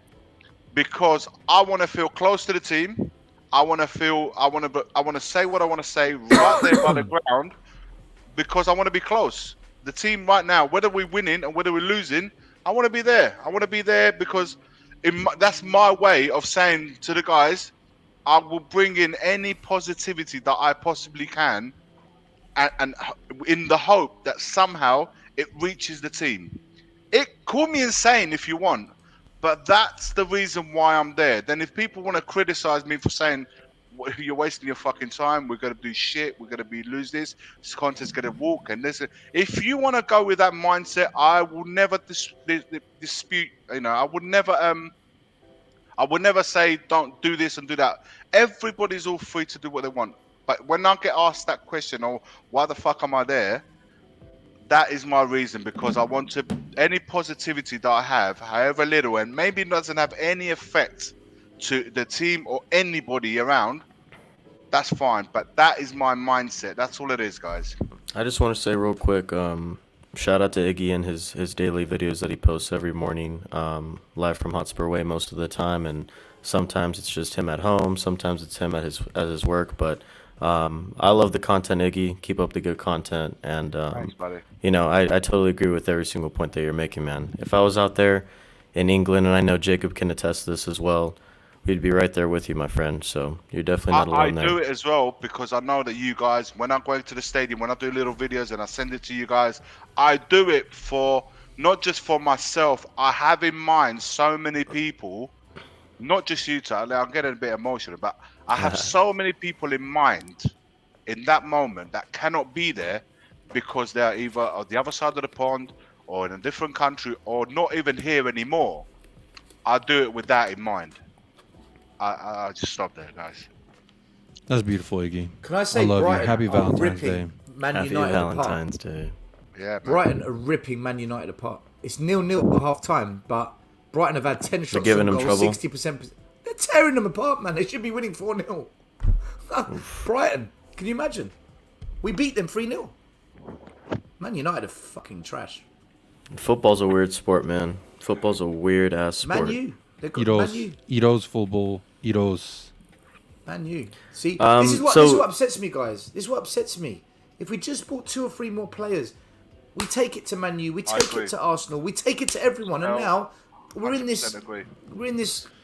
because I want to feel close to the team. I want to say what I want to say right there by the ground because I want to be close. The team right now, whether we're winning and whether we're losing, I want to be there. I want to be there because that's my way of saying to the guys, I will bring in any positivity that I possibly can, and in the hope that somehow it reaches the team. Call me insane if you want, but that's the reason why I'm there. Then if people want to criticize me for saying you're wasting your fucking time, we're gonna do shit, we're gonna lose this content's gonna walk and this. If you want to go with that mindset, I will never dispute. You know, I would never say don't do this and do that. Everybody's all free to do what they want. But when I get asked that question, or why the fuck am I there? That is my reason, because I want to any positivity that I have, however little, and maybe it doesn't have any effect to the team or anybody around. That's fine, but that is my mindset. That's all it is, guys. I just want to say real quick, shout out to Iggy and his daily videos that he posts every morning, live from Hotspur Way most of the time, and sometimes it's just him at home, sometimes it's him at his work, but I love the content, Iggy. Keep up the good content, and Thanks, buddy. you know, I totally agree with every single point that you're making, man. If I was out there in England, and I know Jacob can attest to this as well, we'd be right there with you, my friend. So you're definitely not alone there. I do it as well because I know that you guys, when I go into the stadium, when I do little videos and I send it to you guys, I do it for not just for myself. I have in mind so many people, not just you, Tyler. I'm getting a bit emotional, but I have so many people in mind in that moment that cannot be there because they're either on the other side of the pond or in a different country or not even here anymore. I do it with that in mind. I just stop there, guys. That's beautiful, Iggy. Can I say I love Brighton you. Happy are Valentine's Day. ripping Man Happy United Valentine's apart. Day. Yeah, man. Brighton are ripping Man United apart. It's 0-0 at half time, but Brighton have had 10 shots giving on them goal, trouble. 60%. They're tearing them apart, man. They should be winning 4-0. Brighton, can you imagine? We beat them 3-0. Man United are fucking trash. Football's a weird sport, man. Football's a weird ass sport. Man U. They've got Man U. Iros football. Iros. Man U. See, Um, this is what so- upsets me, guys. This is what upsets me. If we just bought 2 or 3 more players, we take it to Man U, we take agree. it to Arsenal, we take it to everyone, and No, now we're in this 100% agree.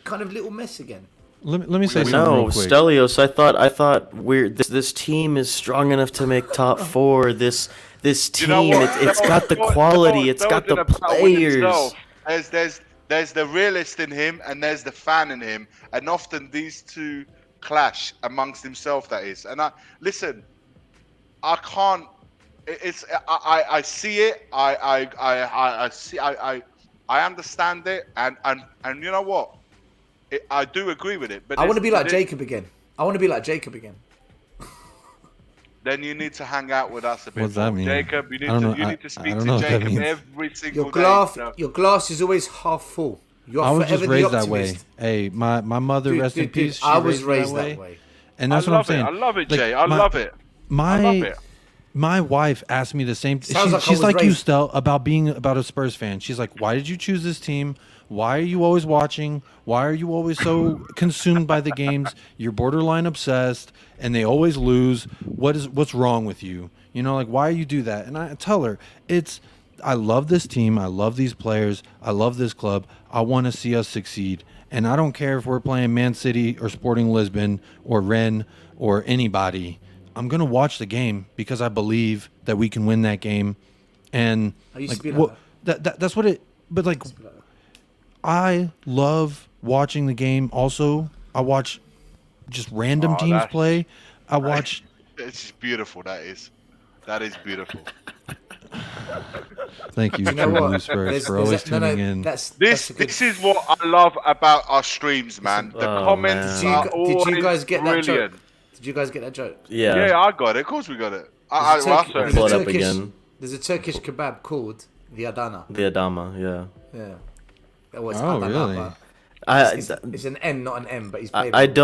kind of little mess again. Let me say something No, real quick. Stelios. I thought this team is strong enough to make top 4. This team, You know what? it's got the quality, it's got the players. There's the realist in him and there's the fan in him, and often these two clash amongst himself. That is, and I can't. I see it. I see. I understand it, and you know what? I do agree with it. But I want to be like Jacob again. Then you need to hang out with us a bit. What's that mean? Jacob, you I don't know. need to I speak don't to know what that Jacob means. every single Your glass is always half full. You're I was forever just the raised that way. optimist. Hey, my mother, Dude, rest in dude, peace. She I was raised raised that way. And day. that's what I'm saying. I love it, Like, Jay. I love it. My I love it. my wife asked me the same. Sounds like I She's was like you, raised. Stel, about being a Spurs fan. She's like, "Why did you choose this team? Why are you always watching? Why are you always so consumed by the games? You're borderline obsessed, and they always lose. What's wrong with you? You know, like why you do that? And I tell her, I love this team. I love these players. I love this club. I want to see us succeed. And I don't care if we're playing Man City or Sporting Lisbon or Rennes or anybody. I'm gonna watch the game because I believe that we can win that game. And I used like, to be like that's what it. But like, I love watching the game. Also, I watch just random teams that's- play. I watch. It's just beautiful. That is beautiful. Thank you, You know True what? Blue Spurs, There's- for there's always that- no, tuning no, in. That's This a good- this is what I love about our streams, man. The Oh, comments man. are Did always you guys get that brilliant. joke? Did you guys get that joke? Yeah. Yeah, I got it. Of course we got it. There's a Well, I Turkish- certainly Pull it did. up again. There's a Turkish kebab called the Adana. The Adama, yeah. Yeah. Well, it's Oh, Adana, really? but I, it's an N, not an M, but he's I, played I it.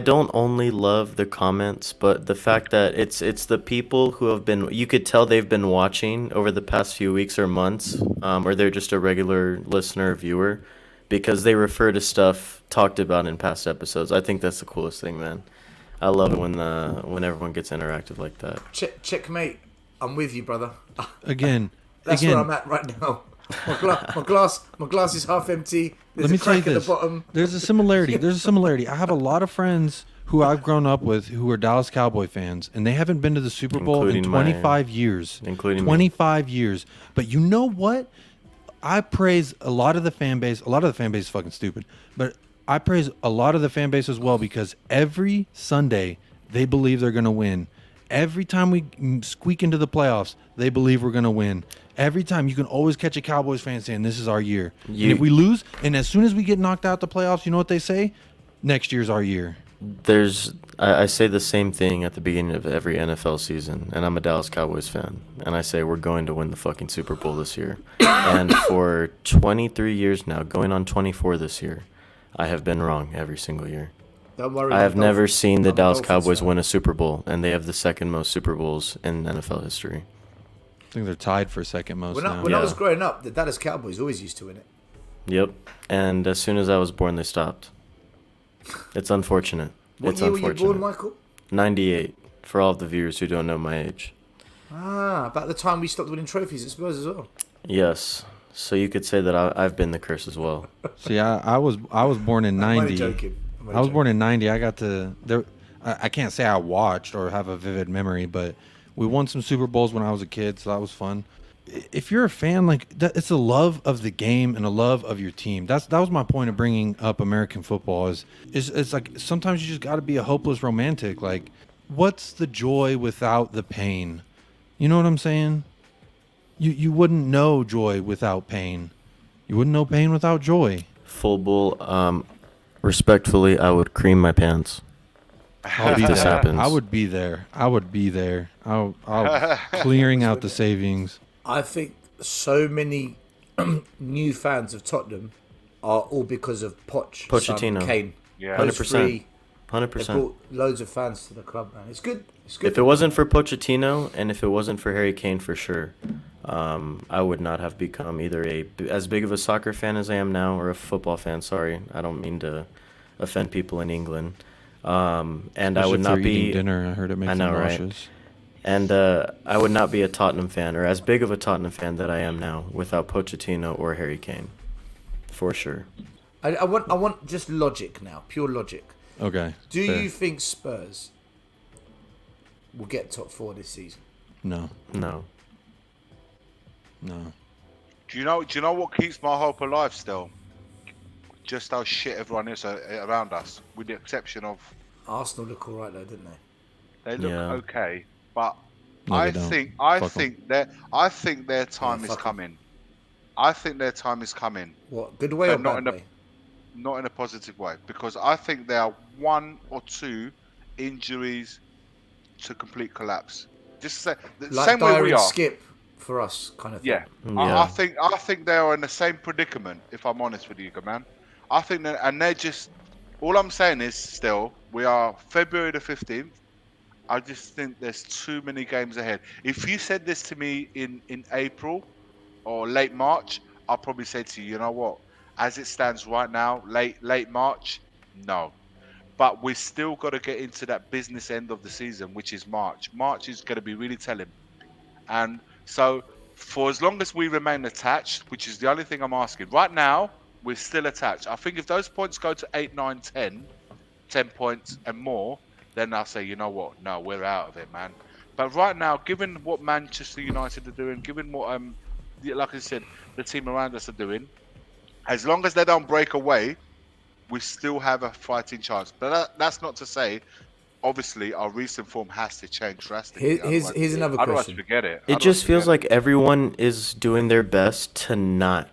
don't only love the comments, but the fact that it's the people who have been, you could tell they've been watching over the past few weeks or months, or they're just a regular listener or viewer, because they refer to stuff talked about in past episodes. I think that's the coolest thing, man. I love it when everyone gets interactive like that. Checkmate. I'm with you, brother. Again, That's where I'm at right now. My glass is half empty. There's let me a tell you crack at this. the bottom. There's a similarity. I have a lot of friends who I've grown up with who are Dallas Cowboy fans, and they haven't been to the Super Bowl Including in my- 25 years. including me. 25 years. But you know what? I praise a lot of the fan base. A lot of the fan base is fucking stupid, but I praise a lot of the fan base as well because every Sunday they believe they're going to win. Every time we squeak into the playoffs, they believe we're going to win. Every time you can always catch a Cowboys fan saying this is our year. And if we lose, and as soon as we get knocked out the playoffs, you know what they say? Next year's our year. I say the same thing at the beginning of every NFL season, and I'm a Dallas Cowboys fan, and I say we're going to win the fucking Super Bowl this year. And for 23 years now, going on 24 this year, I have been wrong every single year. Don't worry. I have never seen the I'm a Dallas Dolphins Cowboys fan. win a Super Bowl, and they have the second most Super Bowls in NFL history. I think they're tied for second most now. When I Yeah. was growing up, the Dallas Cowboys always used to win it. Yep. And as soon as I was born, they stopped. It's unfortunate. What It's year were you unfortunate. born, Michael? 98, for all of the viewers who don't know my age. About the time we stopped winning trophies at Spurs as well. Yes. So you could say that I've been the curse as well. See, I was born in I'm only 90. joking. I was born in 90. I got to there. I can't say I watched or have a vivid memory, but we won some Super Bowls when I was a kid, so that was fun. If you're a fan, like that, it's a love of the game and a love of your team. That was my point of bringing up American football. Is it's like sometimes you just got to be a hopeless romantic. Like, what's the joy without the pain? You know what I'm saying? You wouldn't know joy without pain. You wouldn't know pain without joy. Full bull. Respectfully, I would cream my pants. I'll If be this there. happens. I would be there. I'll clearing out the savings. I think so many new fans of Tottenham are all because of Pochettino. son, Kane. Yeah. Those 100%. three, they 100%. brought loads of fans to the club, man. It's good. It's good. If it wasn't for Pochettino and if it wasn't for Harry Kane, for sure, I would not have become either as big of a soccer fan as I am now, or a football fan. Sorry, I don't mean to offend people in England. And I would Especially if not they're eating be. dinner. I heard it makes I know, them right? nauseous. And I would not be a Tottenham fan, or as big of a Tottenham fan that I am now, without Pochettino or Harry Kane, for sure. I want just logic now, pure logic. Okay. Do fair. you think Spurs will get top 4 this season? No. No. No. Do you know what keeps my hope alive still? Just how shit everyone is around us, with the exception of Arsenal look all right though, didn't they? they look Yeah. okay, but No, I they don't. think their time is fuck 'em. coming. I think their time is coming, What, good way But or not bad in a- way? not in a positive way, because I think there are 1 or 2 injuries to complete collapse. Just say the Like same way Dyer we and are. Skip for us, kind of thing. Yeah, Yeah. I think they are in the same predicament. If I'm honest with you, good man, I think that, and they're just. All I'm saying is, still, we are February the 15th. I just think there's too many games ahead. If you said this to me in April or late March, I'll probably say to you, you know what? As it stands right now, late March, no. But we still got to get into that business end of the season, which is March. March is going to be really telling. And so, for as long as we remain attached, which is the only thing I'm asking, right now, we're still attached. I think if those points go to 8, 9, 10 points and more, then I'll say, you know what? No, we're out of it, man. But right now, given what Manchester United are doing, given what, like I said, the team around us are doing, as long as they don't break away, we still have a fighting chance. But that's not to say, obviously, our recent form has to change drastically. Here's another Otherwise, question. forget it. It just feels like everyone is doing their best to not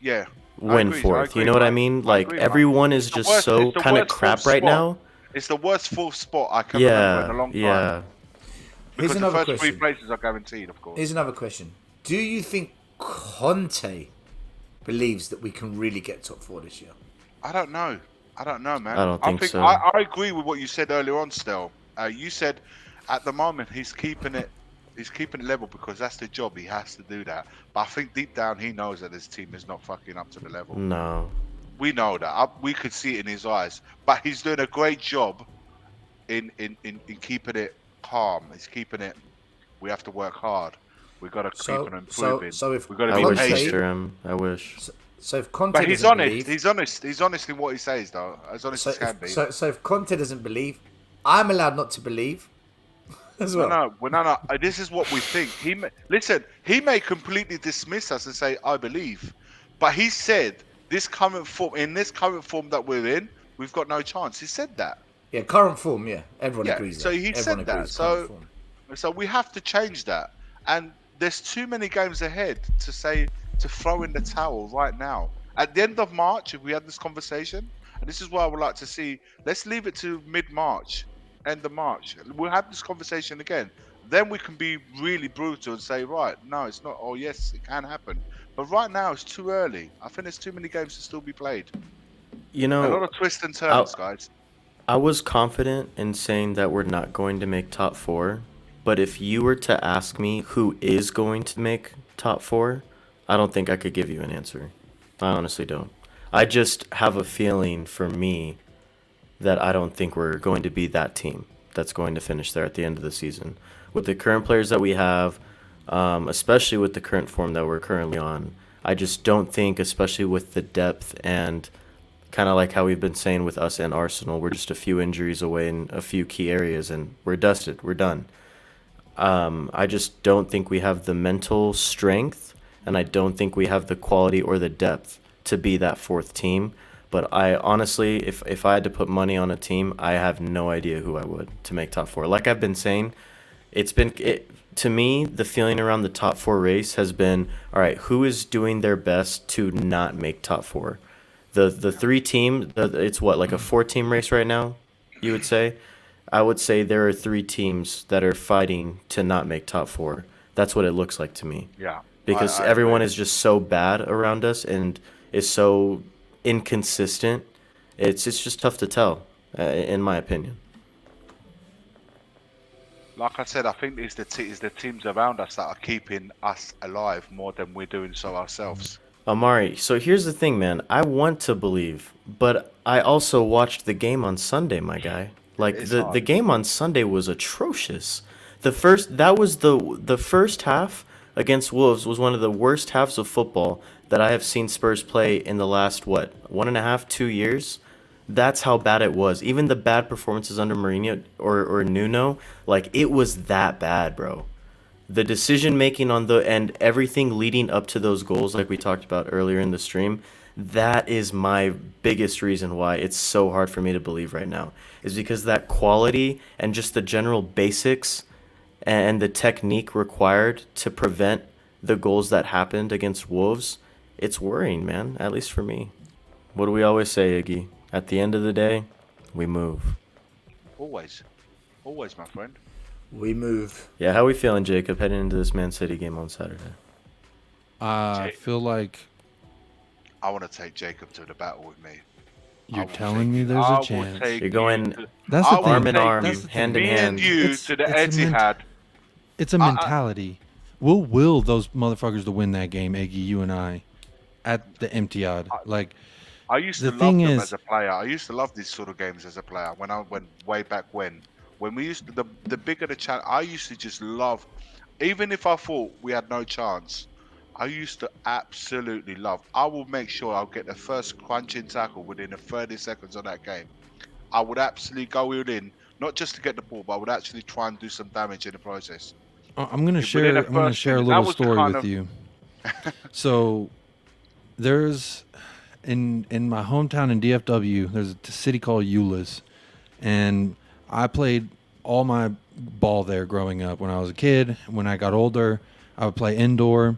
Yeah, win fourth. You know what I mean? Like everyone is just so kind of crap right now. It's the worst fourth spot I can remember in a long time. Yeah. Because Here's another the first 3 question. places are guaranteed, of course. Here's another question. Do you think Conte believes that we can really get top 4 this year? I don't know, man. I don't think so. I agree with what you said earlier on, Stel. You said at the moment he's keeping it level because that's the job. He has to do that. But I think deep down he knows that his team is not fucking up to the level. No. We know that. We could see it in his eyes. But he's doing a great job in keeping it calm. He's keeping it. We have to work hard. We got to keep on improving. So if we got to I be wish patient. for him. I wish. So if Conte But he's doesn't honest. believe, He's honest in what he says, though. As honest as can be. so if Conte doesn't believe, I'm allowed not to believe as well. No. This is what we think. He may completely dismiss us and say, "I believe," but he said this current form that we're in, we've got no chance. He said that. Yeah, current form. Yeah, everyone agrees. So he Everyone said that. agrees, current form. So we have to change that. And there's too many games ahead to throw in the towel right now. At the end of March, if we had this conversation, and this is what I would like to see, let's leave it to mid-March, end of March. We'll have this conversation again. Then we can be really brutal and say, right, no, it's not. Oh, yes, it can happen. But right now, it's too early. I think there's too many games to still be played. You A know, lot of twists and turns, guys. I was confident in saying that we're not going to make top 4, but if you were to ask me who is going to make top 4, I don't think I could give you an answer. I honestly don't. I just have a feeling for me that I don't think we're going to be that team that's going to finish there at the end of the season. With the current players that we have, especially with the current form that we're currently on, I just don't think, especially with the depth and kind of like how we've been saying with us and Arsenal, we're just a few injuries away in a few key areas and we're dusted. We're done. I just don't think we have the mental strength, and I don't think we have the quality or the depth to be that fourth team. But I honestly, if I had to put money on a team, I have no idea who I would to make top 4. Like I've been saying, to me, the feeling around the top 4 race has been, all right, who is doing their best to not make top 4? The 3 team, it's what, like a 4-team race right now, you would say? I would say there are 3 teams that are fighting to not make top 4. That's what it looks like to me. Yeah. Because everyone is just so bad around us and is so inconsistent. It's just tough to tell, in my opinion. Like I said, I think it's the teams around us that are keeping us alive more than we're doing so ourselves. Amari, so here's the thing, man. I want to believe, but I also watched the game on Sunday, my guy. Like the game on Sunday was atrocious. The first half against Wolves was one of the worst halves of football that I have seen Spurs play in the last 1.5, 2 years. That's how bad it was. Even the bad performances under Mourinho or Nuno, like it was that bad, bro. The decision making and everything leading up to those goals, like we talked about earlier in the stream, that is my biggest reason why it's so hard for me to believe right now, is because that quality and just the general basics and the technique required to prevent the goals that happened against Wolves, it's worrying, man, at least for me. What do we always say, Iggy? At the end of the day, we move. Always, my friend. We move. Yeah, how we feeling, Jacob, heading into this Man City game on Saturday? I feel like I want to take Jacob to the battle with me. you're telling me there's a chance. You're going That's the thing. arm in arm, That's the hand thing. in Me hand. and you to the Etihad. It's a mentality. We'll will those motherfuckers to win that game, Iggy, you and I. at the Etihad. Like, I used the to love thing them is, as a player. I used to love these sort of games as a player when I went way back when we used to, the bigger the challenge. I used to just love, even if I thought we had no chance. I used to absolutely love. I will make sure I'll get the first crunching tackle within the 30 seconds of that game. I would absolutely go all in, not just to get the ball, but I would actually try and do some damage in the process. I'm gonna Within the share. I'm gonna first share a minute, that little was the story kind with of. you. So there's in my hometown in DFW. There's a city called Euless, and I played all my ball there growing up. When I was a kid, when I got older, I would play indoor.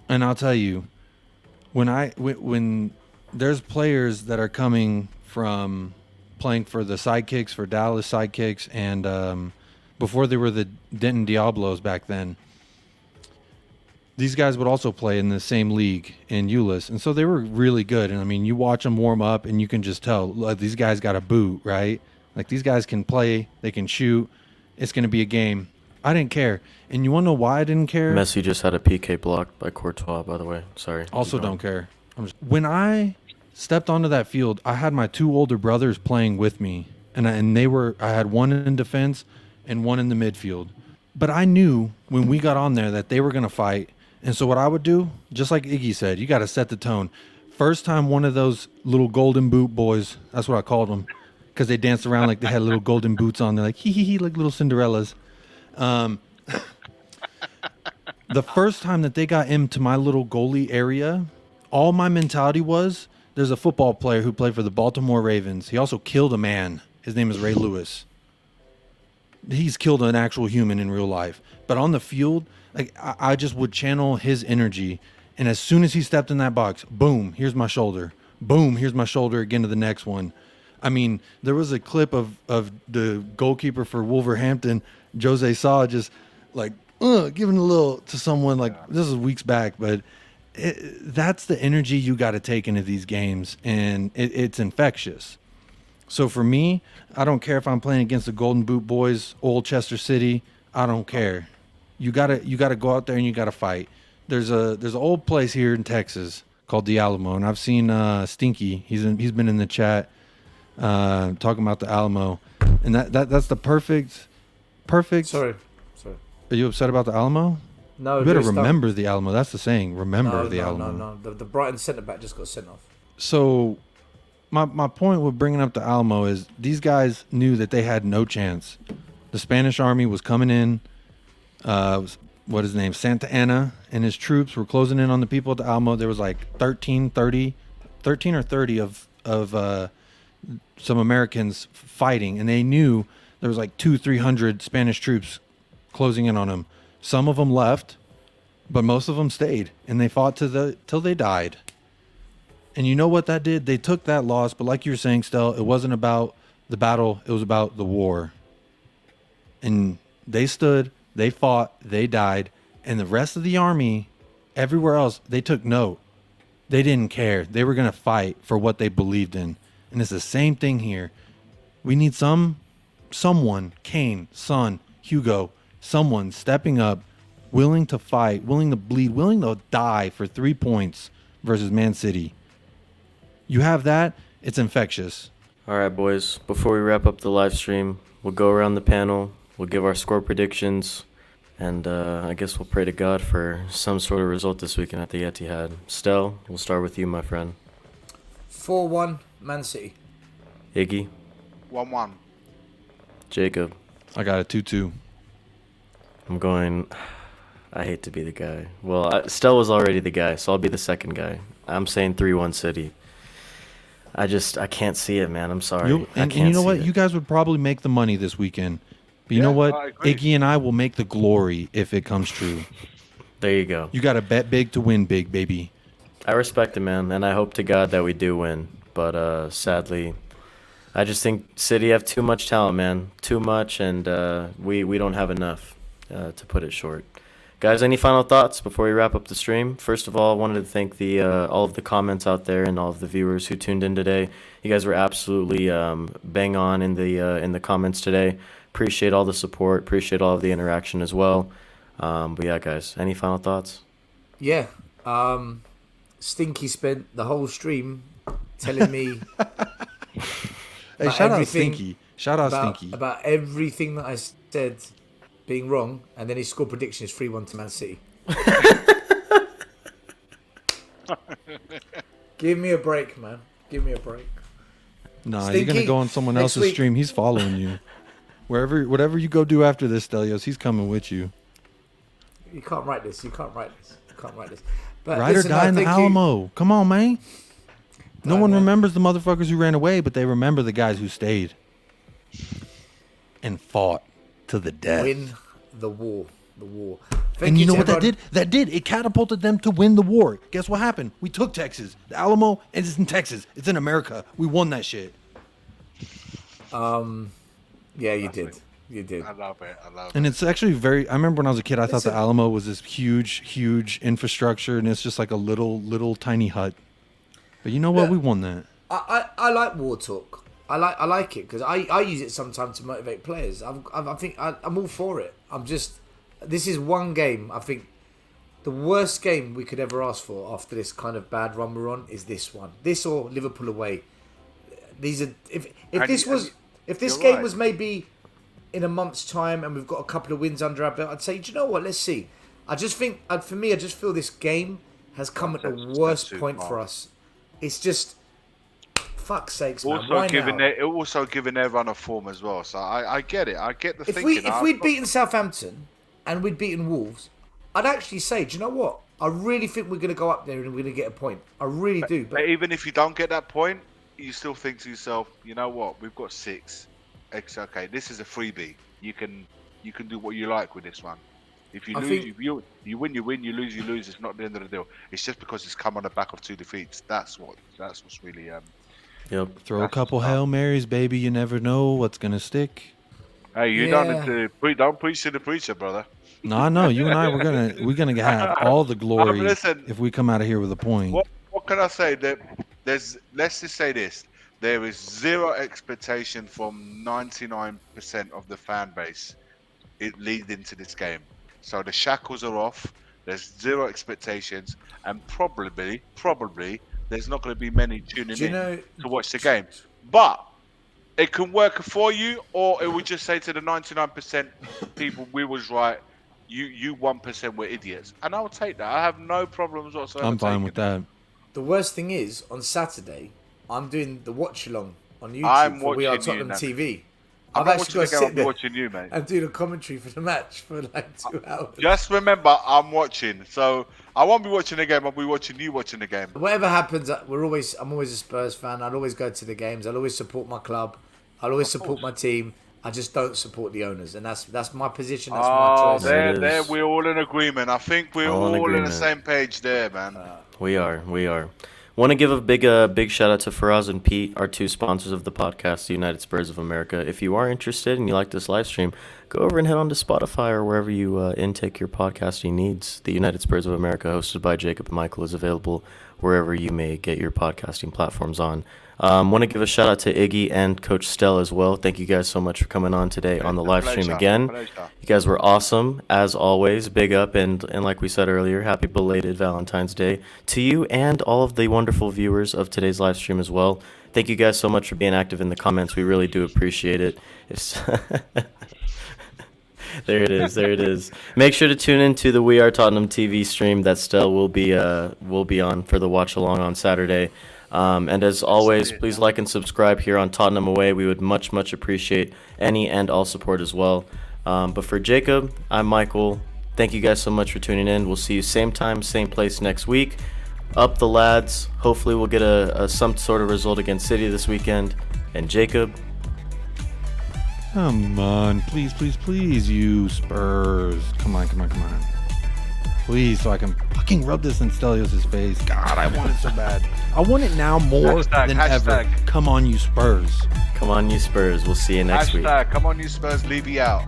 And I'll tell you, when there's players that are coming from playing for the Sidekicks, for Dallas Sidekicks, and before they were the Denton Diablos back then, these guys would also play in the same league in Euless, and so they were really good. And I mean, you watch them warm up, and you can just tell, like, these guys got a boot, right? Like, these guys can play, they can shoot. It's going to be a game. I didn't care, and you want to know why I didn't care? Messi just had a PK blocked by Courtois, by the way. Sorry. Also Keep going. don't care. When I stepped onto that field, I had my two older brothers playing with me, and I had one in defense and one in the midfield. But I knew when we got on there that they were going to fight. And so what I would do, just like Iggy said, you got to set the tone. First time one of those little golden boot boys, that's what I called them, because they danced around like they had little golden boots on. They're like, hee hee hee, like little Cinderellas. The first time that they got into my little goalie area, all my mentality was, there's a football player who played for the Baltimore Ravens. He also killed a man. His name is Ray Lewis. He's killed an actual human in real life. But on the field, like, I just would channel his energy. And as soon as he stepped in that box, boom, here's my shoulder. Boom, here's my shoulder again to the next one. I mean, there was a clip of the goalkeeper for Wolverhampton, Jose Sa, just like, giving a little to someone. Like, this is weeks back, but that's the energy you got to take into these games, and it's infectious. So for me, I don't care if I'm playing against the Golden Boot Boys, Old Chester City. I don't care. You gotta go out there and you gotta fight. There's an old place here in Texas called the Alamo, and I've seen Stinky. He's been in the chat talking about the Alamo, and that's the perfect. Sorry. Are you upset about the Alamo? No, You better Lewis, don't. remember the Alamo. That's the saying. Remember the no, Alamo. No. The Brighton centre back just got sent off. So my point with bringing up the Alamo is these guys knew that they had no chance. The Spanish army was coming in. What is his name? Santa Anna and his troops were closing in on the people at the Alamo. There was like 13 or 30 of some Americans fighting, and they knew there was like 200-300 Spanish troops closing in on them. Some of them left, but most of them stayed, and they fought till they died. And you know what that did? They took that loss, but like you were saying, Stel, it wasn't about the battle. It was about the war. And they stood, they fought, they died, and the rest of the army, everywhere else, they took note. They didn't care. They were going to fight for what they believed in. And it's the same thing here. We need someone, Kane, Son, Hugo, someone stepping up, willing to fight, willing to bleed, willing to die for 3 points versus Man City. You have that, it's infectious. All right, boys. Before we wrap up the live stream, we'll go around the panel. We'll give our score predictions. And I guess we'll pray to God for some sort of result this weekend at the Etihad. Stel, we'll start with you, my friend. 4-1, Man City. Iggy, 1-1. Jacob. I got a 2-2. I'm going... I hate to be the guy. Well, Stel was already the guy, so I'll be the second guy. I'm saying 3-1 City. I can't see it, man. I'm sorry. And you know what? You guys would probably make the money this weekend. But you know what? I agree. Iggy and I will make the glory if it comes true. There you go. You got to bet big to win big, baby. I respect it, man, and I hope to God that we do win. But sadly, I just think City have too much talent, man. Too much, and we don't have enough to put it short. Guys, any final thoughts before we wrap up the stream? First of all, I wanted to thank all of the comments out there and all of the viewers who tuned in today. You guys were absolutely bang on in the comments today. Appreciate all the support. Appreciate all of the interaction as well. But yeah, guys, any final thoughts? Yeah. Stinky spent the whole stream telling me Hey, shout out Stinky. Shout out Stinky. about everything that I said being wrong, and then his score prediction is 3-1 to Man City. Give me a break, man. Give me a break. Nah, Stinky, you're gonna go on someone next else's week. stream. He's following you. Whatever you go do after this, Stelios, he's coming with you. You can't write this. You can't write this. You can't write this. But Ride or listen, die in the thank you. Alamo. Come on, man. No one man. remembers the motherfuckers who ran away, but they remember the guys who stayed and fought to the death. Win the war. The war. And you know to what that everyone. did? That did. It catapulted them to win the war. Guess what happened? We took Texas. The Alamo is in Texas. It's in America. We won that shit. Yeah, you did. You did. I love it. And it's actually very. I remember when I was a kid, I thought Listen. the Alamo was this huge infrastructure, and it's just like a little tiny hut. But you know what? Yeah. We won that. I like war talk. I like it because I use it sometimes to motivate players. I'm all for it. This is one game. I think the worst game we could ever ask for after this kind of bad run we're on is this one. This or Liverpool away. These are if this game was maybe in a month's time and we've got a couple of wins under our belt, I'd say, do you know what? Let's see. I just think for me, I just feel this game has come at the worst point for us. It's just fuck's sakes, man. Why now? Also giving their run of form as well. So I get it. I get the thinking. If we'd beaten Southampton and we'd beaten Wolves, I'd actually say, do you know what? I really think we're going to go up there and we're going to get a point. I really do. But even if you don't get that point, you still think to yourself, you know what? We've got 6. It's okay. This is a freebie. You can do what you like with this one. If you lose, you win. You win. You lose. It's not the end of the deal. It's just because it's come on the back of 2 defeats. That's what's really Yep. Throw a couple Hail Marys, baby. You never know what's gonna stick. Hey, you don't need to don't preach to the preacher, brother. No, no. You and I, we're gonna have all the glory listen, if we come out of here with a point. What can I say? Let's just say this. There is zero expectation from 99% of the fan base leading to this game. So the shackles are off. There's zero expectations, and probably there's not going to be many tuning in to watch the game. But it can work for you, or it would just say to the 99% people, we was right. You 1% were idiots, and I'll take that. I have no problems whatsoever. I'm fine with that. The worst thing is, on Saturday, I'm doing the watch along on YouTube for We Are Tottenham TV. I've actually got to sit there watching you, mate. and do the commentary for the match for like 2 hours. Just remember, I'm watching, so I won't be watching the game. I'll be watching you watching the game. Whatever happens, I'm always a Spurs fan. I'll always go to the games. I'll always support my club. I'll always support my team. I just don't support the owners, and that's my position. That's my choice. There, we're all in agreement. I think we're all in the same page there, man. We are. Want to give a big shout out to Faraz and Pete, our 2 sponsors of the podcast, the United Spurs of America. If you are interested and you like this live stream, go over and head on to Spotify or wherever you intake your podcasting needs. The United Spurs of America, hosted by Jacob and Michael, is available wherever you may get your podcasting platforms on. Want to give a shout out to Iggy and Coach Stell as well. Thank you guys so much for coming on today on the live stream again. You guys were awesome as always. Big up and like we said earlier, happy belated Valentine's Day to you and all of the wonderful viewers of today's live stream as well. Thank you guys so much for being active in the comments. We really do appreciate it. There it is. Make sure to tune into the We Are Tottenham TV stream that Stell will be on for the watch along on Saturday. And as always, please like and subscribe here on Tottenham Away. We would much appreciate any and all support as well. But for Jacob, I'm Michael. Thank you guys so much for tuning in. We'll see you same time, same place next week. Up the lads. Hopefully we'll get some sort of result against City this weekend. And Jacob, Come on, please, you Spurs. Come on. Please, so I can fucking rub this in Stelios' face. God, I want it so bad. I want it now more than ever. Come on, you Spurs. We'll see you next week. Come on, you Spurs. Leave you out.